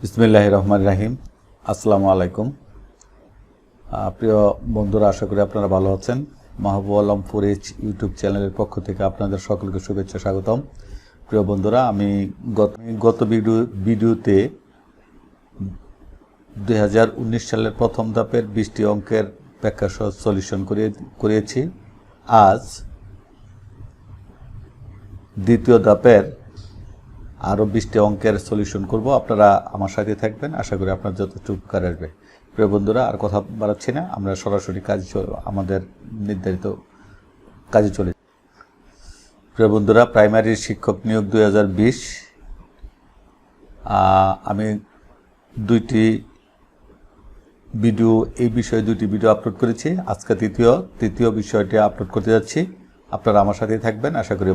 বিসমিল্লাহির রহমানির রহিম। আসসালামু আলাইকুম। প্রিয় বন্ধুরা, আশা করি আপনারা ভালো আছেন। মাহবুব আলম ফরিজ ইউটিউব চ্যানেলের পক্ষ থেকে আপনাদের সকলকে শুভেচ্ছা স্বাগতম। প্রিয় বন্ধুরা, আমি গত ভিডিওতে 2019 সালের প্রথম ধাপের 20টি অঙ্কের ব্যাখ্যা সহ সলিউশন করিয়েছি। আজ দ্বিতীয় ধাপের আরও 20টি অঙ্কের সলিউশন করব। আপনারা আমার সাথে থাকবেন, আশা করি আপনার যতটুকু উপকার আসবে। প্রিয় বন্ধুরা, আর কথা বাড়াচ্ছি না, আমরা সরাসরি আমাদের নির্ধারিত কাজে চলে। প্রিয় বন্ধুরা, প্রাইমারি শিক্ষক নিয়োগ 2020 আমি এই বিষয়ে দুইটি ভিডিও আপলোড করেছি। আজকে তৃতীয় বিষয়টি আপলোড করতে যাচ্ছি। আপনারা আমার সাথেই থাকবেন, আশা করি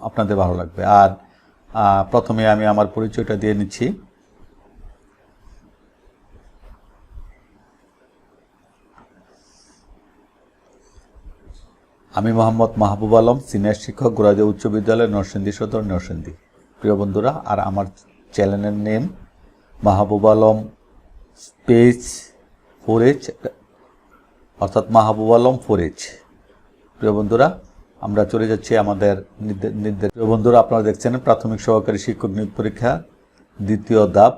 আপনাদের ভালো লাগবে। আর প্রথমে আমি আমার পরিচয়টা দিয়ে নিচ্ছি। আমি মোহাম্মদ মাহবুব আলম, সিনিয়র শিক্ষক, গোরাদিয়া উচ্চ বিদ্যালয়, নরসিংদী সদর, নরসিংদী। প্রিয় বন্ধুরা, আর আমার চ্যানেলের name Mahbub Alam page 4H, অর্থাৎ মাহবুব আলম 4H। প্রিয় বন্ধুরা, আমরা চলে যাচ্ছি আমাদের প্রিয় বন্ধুরা, আপনারা দেখছেন প্রাথমিক সহকারী শিক্ষক নিয়োগ পরীক্ষা দ্বিতীয় ধাপ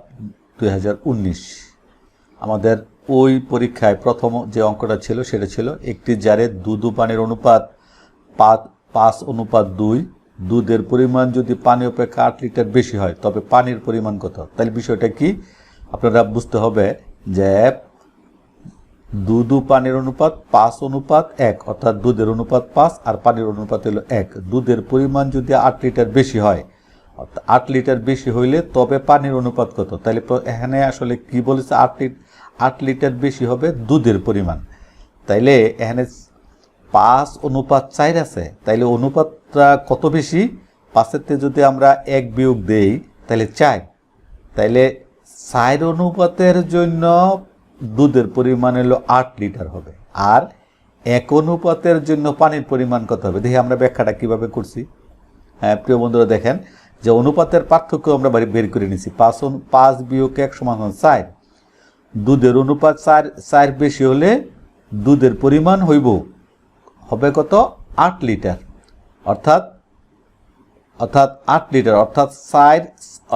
2019। আমাদের ওই পরীক্ষায় প্রথম যে অঙ্কটা ছিল সেটা ছিল একটি জারে দুধ পানির অনুপাত 5:2। দুধের পরিমাণ যদি পানি অপেক্ষা 8 লিটার বেশি হয় তবে পানির পরিমাণ কত? তাহলে বিষয়টা কি আপনারা বুঝতে হবে যে দুধ ও পানির অনুপাত 5:1, অর্থাৎ দুধের অনুপাত 5 আর পানির অনুপাত হলো 1। দুধের পরিমাণ যদি 8 লিটার বেশি হয়, অর্থাৎ 8 লিটার বেশি হইলে তবে পানির অনুপাত কত? তাহলে এখানে আসলে কি বলেছে, 8 লিটার বেশি হবে দুধের পরিমাণ। তাইলে এখানে 5:4 আছে, তাইলে অনুপাতটা কত বেশি? 5-এর থেকে যদি আমরা 1 বিয়োগ দেই তাহলে 4। তাইলে 4 অনুপাতের জন্য দুধের পরিমাণ হলো 8 লিটার হবে, আর 1 অনুপাতের জন্য পানির পরিমাণ কত হবে? দেখি আমরা ব্যাখ্যাটা কিভাবে করছি। হ্যাঁ প্রিয় বন্ধুরা, দেখেন যে অনুপাতের পার্থক্য আমরা বের করে নিছি। 5 বিয়োগ 1 সমান 4। দুধের অনুপাত 4 বেশি হলে দুধের পরিমাণ হবে কত? 8 লিটার, অর্থাৎ 8 লিটার,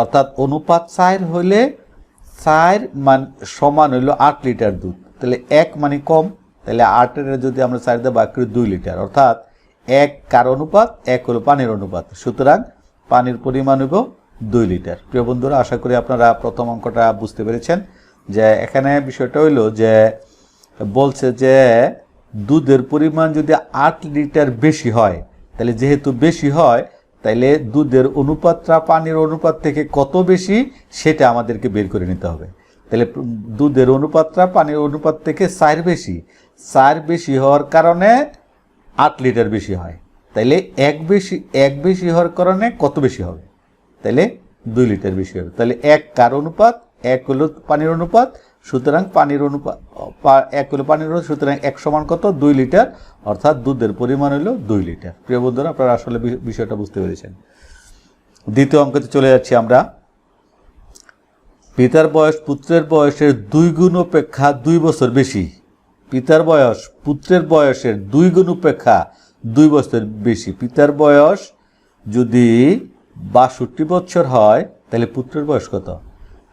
অর্থাৎ অনুপাত 4 হইলে 4 সমান হইল 8 লিটার দুধ। তাহলে 1 মানে কম, তাহলে 8-এর যদি আমরা 4 দিয়ে ভাগ করি 2 লিটার, অর্থাৎ 1 কার অনুপাত? 1 হলো পানির অনুপাত। সুতরাং পানির পরিমাণ হইব 2 লিটার। প্রিয় বন্ধুরা, আশা করি আপনারা প্রথম অঙ্কটা বুঝতে পেরেছেন। যে এখানে বিষয়টা হইলো যে বলছে যে দুধের পরিমাণ যদি 8 লিটার বেশি হয়, তাহলে যেহেতু বেশি হয় তাইলে দুধের অনুপাতটা পানির অনুপাত থেকে কত বেশি সেটা আমাদেরকে বের করে নিতে হবে। তাহলে দুধের অনুপাতটা পানির অনুপাত থেকে 4 বেশি হওয়ার কারণে 8 লিটার বেশি হয়। তাইলে 1 বেশি হওয়ার কারণে কত বেশি হবে? তাইলে 2 লিটার বেশি হবে। তাহলে 1 কার অনুপাত? 1 হলো পানির অনুপাত। সুতরাং 1 হলো পানির অনুপাত, সুতরাং 1 সমান কত? 2 লিটার, অর্থাৎ দুধের পরিমাণ হলো 2 লিটার। প্রিয় বন্ধুরা, আপনারা আসলে বিষয়টা বুঝতে পেরেছেন। দ্বিতীয় অঙ্কতে চলে যাচ্ছি আমরা। পিতার বয়স পুত্রের বয়সের 2 গুণ অপেক্ষা 2 বছর বেশি। পিতার বয়স পুত্রের বয়সের 2 গুণ অপেক্ষা 2 বছর বেশি। পিতার বয়স যদি 62 বছর হয় তাহলে পুত্রের বয়স কত?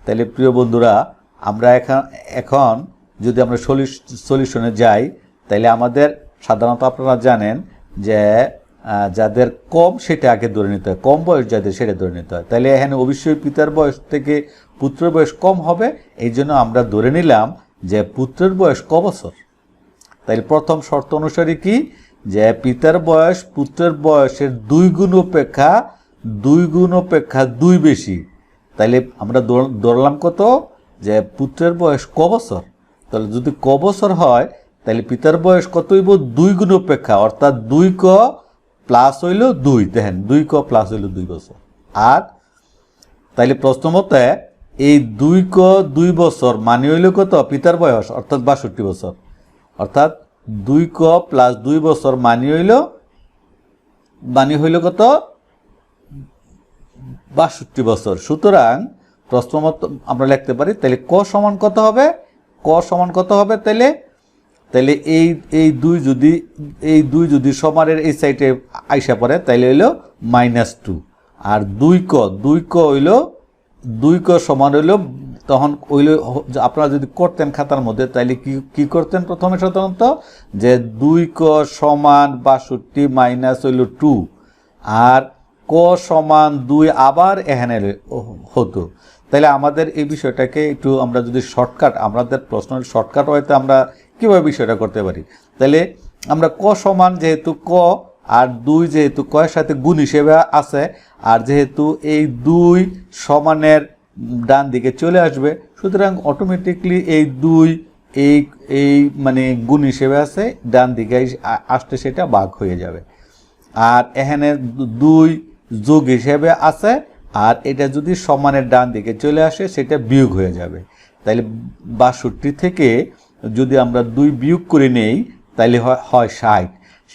তাহলে প্রিয় বন্ধুরা, আমরা এখন যদি আমরা সলিউশনে যাই তাহলে আমাদের সাধারণত আপনারা জানেন যে যাদের কম সেটা আগে ধরে নিতে হয়, কম বয়স যাদের সেটা ধরে নিতে হয়। তাহলে এখানে অবশ্যই পিতার বয়স থেকে পুত্রের বয়স কম হবে, এই জন্য আমরা ধরে নিলাম যে পুত্রের বয়স ক বছর। তাহলে প্রথম শর্ত অনুসারে কি, যে পিতার বয়স পুত্রের বয়সের 2 গুণ অপেক্ষা 2 বেশি। তাহলে আমরা ধরলাম কত? যে পুত্রের বয়স ক বছর। তাহলে যদি ক বছর হয় তাহলে পিতার বয়স কত হইব? 2 গুণ অপেক্ষা, অর্থাৎ 2 ক প্লাস হইল 2। দেখেন 2 ক প্লাস হইল 2 বছর। আর তাইলে প্রশ্ন মতে এই 2 ক 2 বছর মানে হইল কত? পিতার বয়স, অর্থাৎ 62 বছর। অর্থাৎ 2 ক প্লাস 2 বছর মানে হইল কত? 62 বছর। সুতরাং প্রশ্ন মতো আমরা লিখতে পারি। তাহলে ক সমান কত হবে? ক সমান কত হবে? তাহলে তাহলে এই দুই যদি সমানের এই সাইডে আইসা পড়ে তাহলে হইলো -2। আর 2ক হইলো 2ক সমান হইলো, তখন হইলো আপনারা যদি করতেন খাতার মধ্যে তাইলে কি করতেন প্রথমে সাধারণত, যে 2ক সমান 62 মাইনাস হইলো 2, আর ক সমান 2 আবার এখানে হতো। তাহলে আমাদের এই বিষয়টাকে একটু আমরা যদি শর্টকাট, আমাদের প্রশ্নের শর্টকাট হয়তো আমরা কীভাবে বিষয়টা করতে পারি। তাহলে আমরা ক সমান যেহেতু ক আর 2 যেহেতু কয়ের সাথে গুণ হিসেবে আছে, আর যেহেতু এই 2 সমানের ডান দিকে চলে আসবে, সুতরাং অটোমেটিকলি এই 2 এই মানে গুণ হিসেবে আছে, ডান দিকে আসতে সেটা ভাগ হয়ে যাবে। আর এখানে 2 যোগ হিসেবে আছে, আর এটা যদি সমানের ডান দিকে চলে আসে সেটা বিয়োগ হয়ে যাবে। তাইলে 62 থেকে যদি আমরা 2 বিয়োগ করে নেই তাইলে হয় 60।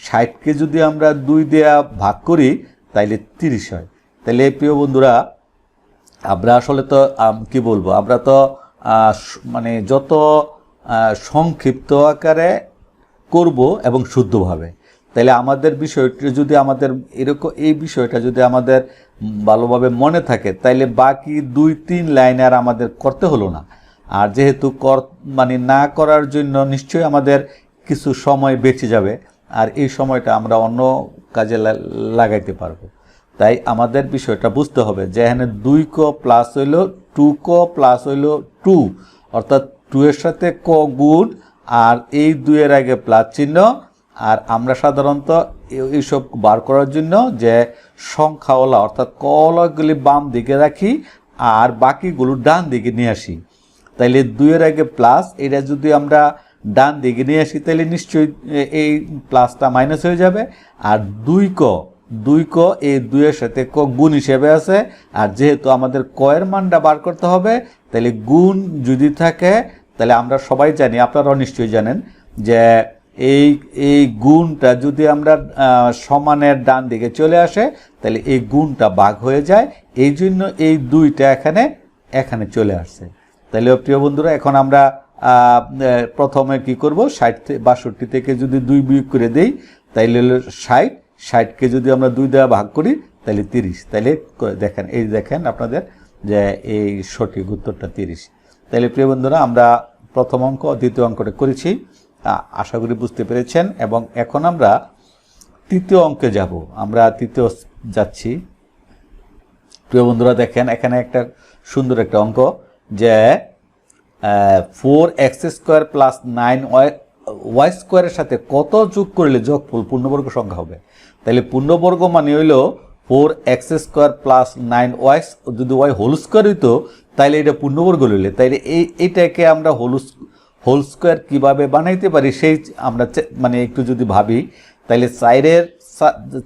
60কে যদি আমরা 2 দেয়া ভাগ করি তাইলে 30 হয়। তাহলে প্রিয় বন্ধুরা, আমরা আসলে তো কি বলবো, আমরা তো মানে যত সংক্ষিপ্ত আকারে করব এবং শুদ্ধভাবে, তাহলে আমাদের বিষয়টা যদি আমাদের এরকম এই বিষয়টা যদি আমাদের ভালোভাবে মনে থাকে তাইলে বাকি 2-3 লাইন আর আমাদের করতে হলো না। আর যেহেতু মানে না করার জন্য নিশ্চয়ই আমাদের কিছু সময় বেঁচে যাবে, আর এই সময়টা আমরা অন্য কাজে লাগাইতে পারবো। তাই আমাদের বিষয়টা বুঝতে হবে যে এখানে 2ক প্লাস হইল 2ক প্লাস হইল 2, অর্থাৎ 2 এর সাথে ক গুণ আর এই 2 এর আগে প্লাস চিহ্ন। আর আমরা সাধারণত এইসব বার করার জন্য যে সংখ্যাওয়ালা অর্থাৎ কওয়ালাগুলি বাম দিকে রাখি আর বাকিগুলো ডান দিকে নিয়ে আসি। তাইলে 2 এর আগে প্লাস, এটা যদি আমরা ডান দিকে নিয়ে আসি তাহলে নিশ্চয়ই এই প্লাসটা মাইনাস হয়ে যাবে। আর 2ক এই 2 এর সাথে ক গুণ হিসেবে আছে, আর যেহেতু আমাদের ক এর মানটা বার করতে হবে, তাহলে গুণ যদি থাকে তাহলে আমরা সবাই জানি, আপনারাও নিশ্চয়ই জানেন যে এই গুণটা যদি আমরা সমানের ডান দিকে চলে আসে তাহলে এই গুণটা ভাগ হয়ে যায়, এই জন্য এই 2টা এখানে চলে আসছে। তাহলে প্রিয় বন্ধুরা, এখন আমরা প্রথমে কি করব, 62 থেকে যদি 2 বিয়োগ করে দেই তাইলে হলো 60, 60কে যদি আমরা 2 দ্বারা ভাগ করি তাহলে 30। তাহলে দেখেন, এই দেখেন আপনাদের যে এই সঠিক উত্তরটা 30। তাহলে প্রিয় বন্ধুরা, আমরা প্রথম অঙ্ক দ্বিতীয় অঙ্কটা করেছি, আশা করি বুঝতে পেরেছেন। এবং এখন আমরা তৃতীয় অঙ্কে যাব। আমরা তৃতীয় যাচ্ছি। প্রিয় বন্ধুরা দেখেন, এখানে একটা সুন্দর একটা অঙ্ক যে 4x² প্লাস 9y স্কোয়ারের সাথে কত যোগ করলে যোগফল পূর্ণবর্গ সংখ্যা হবে। তাহলে পূর্ণবর্গ মানে হইল 4x² প্লাস 9y, যদি y হোল স্কোয়ার হইতো তাহলে এটা পূর্ণবর্গ হইলে, তাইলে এইটাকে আমরা হোল স্কোয়ার কীভাবে বানাইতে পারি সেই আমরা মানে একটু যদি ভাবি, তাহলে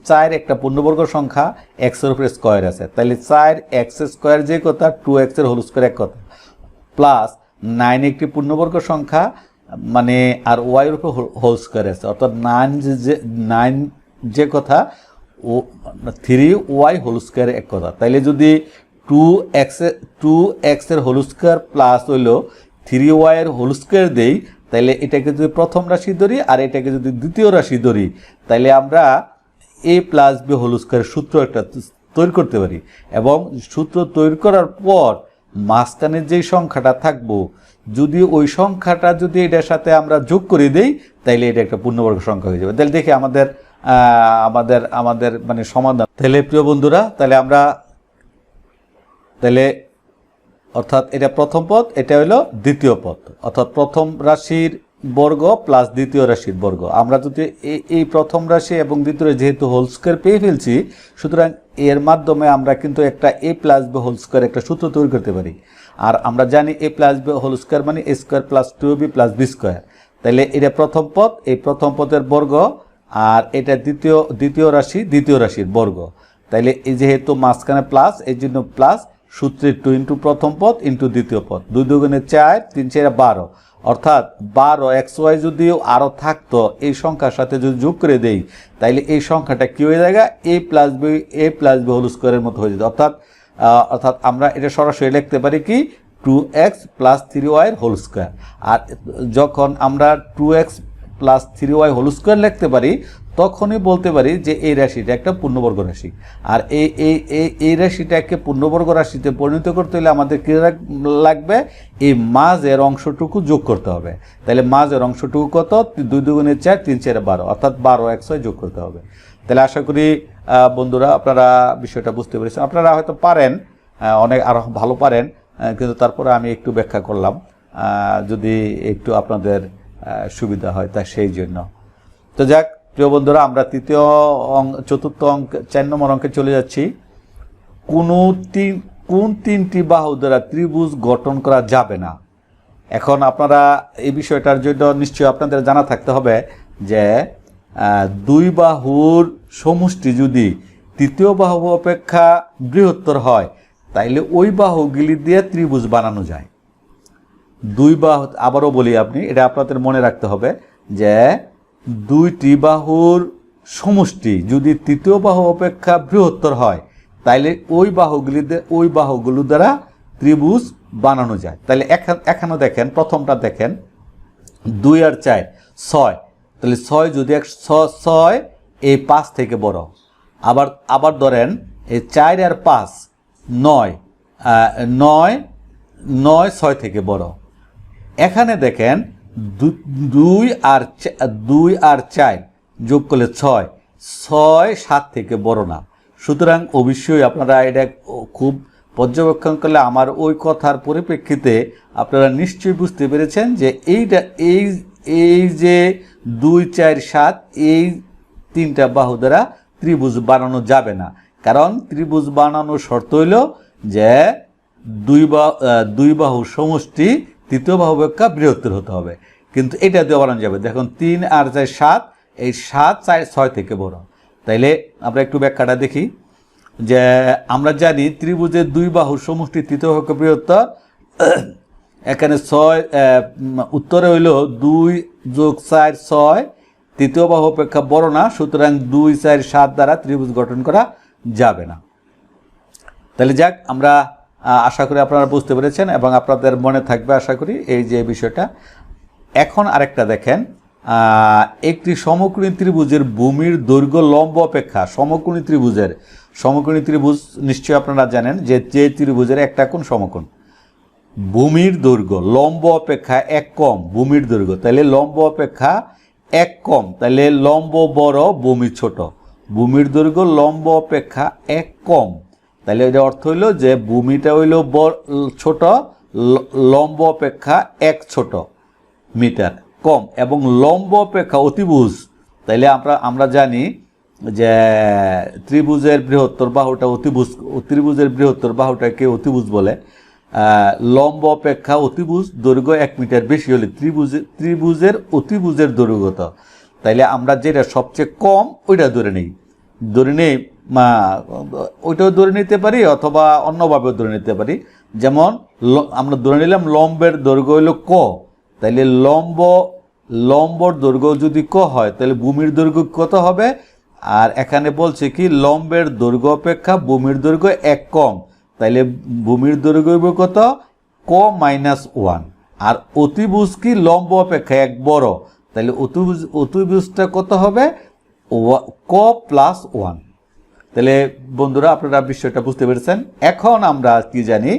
4 একটা পূর্ণবর্গ সংখ্যা, x এর উপরে স্কোয়ার আছে, তাহলে 4x² যে কথা, 2x এর হোল স্কোয়ার এক কথা, প্লাস 9 একটি পূর্ণবর্গ সংখ্যা মানে আর y এর উপর হোল স্কোয়ার আছে, অর্থাৎ 9 যে কথা ও 3y হোল স্কোয়ার এক কথা। তাইলে যদি 2x এর হোল স্কোয়ার প্লাস হইল 3y এর হোল স্কোয়ার দেই, তাইলে এটাকে যদি প্রথম রাশি ধরি আর এটাকে যদি দ্বিতীয় রাশি ধরি, তাইলে আমরা a প্লাস b হোল স্কোয়ারের সূত্র একটা তৈরি করতে পারি। এবং সূত্র তৈরি করার পর মাঝখানে যেই সংখ্যাটা থাকবো, যদি ওই সংখ্যাটা যদি এটার সাথে আমরা যোগ করে দেই তাইলে এটা একটা পূর্ণবর্গ সংখ্যা হয়ে যাবে। তাহলে দেখি আমাদের মানে সমাধান। তাহলে প্রিয় বন্ধুরা, তাহলে অর্থাৎ এটা প্রথম পদ, এটা হলো দ্বিতীয় পদ, অর্থাৎ প্রথম রাশির বর্গ প্লাস দ্বিতীয় রাশির বর্গ। আমরা যদি এই প্রথম রাশি এবং দ্বিতীয় রাশি যেহেতু হোল স্কোয়ার পেয়ে ফেলছি, সুতরাং এর মাধ্যমে আমরা কিন্তু একটা a plus b whole square একটা সূত্র তৈরি করতে পারি। আর আমরা জানি a plus b whole square মানে a square plus 2b plus b square. তাহলে এটা প্রথম পদ, এই প্রথম পদের বর্গ, আর এটা দ্বিতীয় রাশির বর্গ। তাইলে এই যেহেতু মাঝখানে প্লাস, এই জন্য প্লাস, সূত্রে 2 ইন্টু প্রথম পদ ইন্টু দ্বিতীয় পদ, 2 দুগুণে 4, 3 4 12, অর্থাৎ 12xy যদি আরও থাকতো এই সংখ্যার সাথে যদি যোগ করে দেই তাইলে এই সংখ্যাটা কী হয়ে যায়, a প্লাস বি হোল স্কোয়ারের মতো হয়ে যেত। অর্থাৎ অর্থাৎ আমরা এটা সরাসরি লিখতে পারি কি 2x plus 3y whole square. আর যখন আমরা 2x plus 3y whole square লিখতে পারি তখনই বলতে পারি যে এই রাশিটা একটা পূর্ণবর্গ রাশি। আর এই রাশিটাকে পূর্ণবর্গ রাশিতে পরিণত করতে হলে আমাদের কী লাগবে, এই মাঝের অংশটুকু যোগ করতে হবে। তাহলে মাঝের অংশটুকু কত, 2 দুগুণে 4, 3 4 12, অর্থাৎ 12x যোগ করতে হবে। তাহলে আশা করি বন্ধুরা আপনারা বিষয়টা বুঝতে পেরেছেন। আপনারা হয়তো পারেন, অনেক আরও ভালো পারেন, কিন্তু তারপরে আমি একটু ব্যাখ্যা করলাম যদি একটু আপনাদের সুবিধা হয় তা সেই জন্য। তো যাক প্রিয় বন্ধুরা, আমরা চতুর্থ অঙ্ক 4 নম্বর অঙ্কে চলে যাচ্ছি। কোন তিনটি বাহু দ্বারা ত্রিভুজ গঠন করা যাবে না। এখন আপনারা এই বিষয়টার জন্য নিশ্চয়ই আপনাদের জানা থাকতে হবে যে 2 বাহুর সমষ্টি যদি তৃতীয় বাহু অপেক্ষা বৃহত্তর হয় তাইলে ওই বাহুগুলি দিয়ে ত্রিভুজ বানানো যায়। 2 বাহু, আবারও বলি আপনি এটা আপনাদের মনে রাখতে হবে যে 2টি বাহুর সমষ্টি যদি তৃতীয় বাহু অপেক্ষা বৃহত্তর হয় তাইলে ওই বাহুগুলো দ্বারা ত্রিভুজ বানানো যায়। তাহলে এখানে দেখেন, প্রথমটা দেখেন 2 আর 4 6, তাহলে 6 যদি 6 এই 5 থেকে বড়। আবার ধরেন এই 4 আর 5 9, 9 6 থেকে বড়। এখানে দেখেন 2 আর 4 যোগ করলে 6 7 থেকে বড় না। সুতরাং অবশ্যই আপনারা এটা খুব পর্যবেক্ষণ করলে আমার ওই কথার পরিপ্রেক্ষিতে আপনারা নিশ্চয়ই বুঝতে পেরেছেন যে এই যে 2 4 7 এই 3টা বাহু দ্বারা ত্রিভুজ বানানো যাবে না। কারণ ত্রিভুজ বানানোর শর্ত হইল যে 2 বাহু সমষ্টি তৃতীয় বাহু অপেক্ষা বৃহত্তর হতে হবে, কিন্তু এটা দিয়ে বানানো যাবে। দেখুন 3 আর 4 7, এই 7 4 6 থেকে বড়। তাইলে আমরা একটু ব্যাখ্যাটা দেখি যে আমরা জানি ত্রিভুজের 2 বাহুর সমষ্টি তৃতীয় বাহু অপেক্ষা বৃহত্তর। এখানে 6 উত্তরে হইল 2 যোগ 4 6, তৃতীয় বাহু অপেক্ষা বড় না, সুতরাং 2 4 7 দ্বারা ত্রিভুজ গঠন করা যাবে না। তাহলে যাক, আমরা আশা করি আপনারা বুঝতে পেরেছেন এবং আপনাদের মনে থাকবে আশা করি এই যে বিষয়টা। এখন আরেকটা দেখেন, একটি সমকোণী ত্রিভুজের ভূমির দৈর্ঘ্য লম্ব অপেক্ষা সমকোণী ত্রিভুজ নিশ্চয়ই আপনারা জানেন যে ত্রিভুজের একটা কোণ সমকোণ, ভূমির দৈর্ঘ্য লম্ব অপেক্ষা 1 কম ভূমির দৈর্ঘ্য, তাহলে লম্ব অপেক্ষা 1 কম, তাহলে লম্ব বড় ভূমি ছোট, ভূমির দৈর্ঘ্য লম্ব অপেক্ষা 1 কম। তাহলে এর অর্থ হইল যে ভূমিটা হইল ছোট, লম্ব অপেক্ষা 1 ছোট মিটার কম, এবং লম্ব অপেক্ষা অতিভুজ। তাইলে আমরা জানি যে ত্রিভুজের বৃহত্তর বাহুটা অতিভুজ, ত্রিভুজের বৃহত্তর বাহুটাকে অতিভুজ বলে। লম্ব অপেক্ষা অতিভুজ দৈর্ঘ্য 1 মিটার বেশি হলে ত্রিভুজের অতিভুজের দৈর্ঘ্য কত। তাইলে আমরা যেটা সবচেয়ে কম ওইটা ধরে নেই, ওইটাও ধরে নিতে পারি অথবা অন্যভাবেও ধরে নিতে পারি। যেমন আমরা ধরে নিলাম লম্বের দৈর্ঘ্য হইল ক, তাইলে লম্বর দৈর্ঘ্য যদি ক হয় তাহলে ভূমির দৈর্ঘ্য কত হবে। আর এখানে বলছে কি লম্বের দৈর্ঘ্য অপেক্ষা ভূমির দৈর্ঘ্য 1 কম, তাইলে ভূমির দৈর্ঘ্য কত, ক -1। আর অতিভুজ কি লম্ব অপেক্ষা 1 বড়, তাহলে অতিভুজটা কত হবে, ক +1। তাহলে বন্ধুরা আপনারা বিষয়টা বুঝতে পেরেছেন। এখন আমরা কি জানি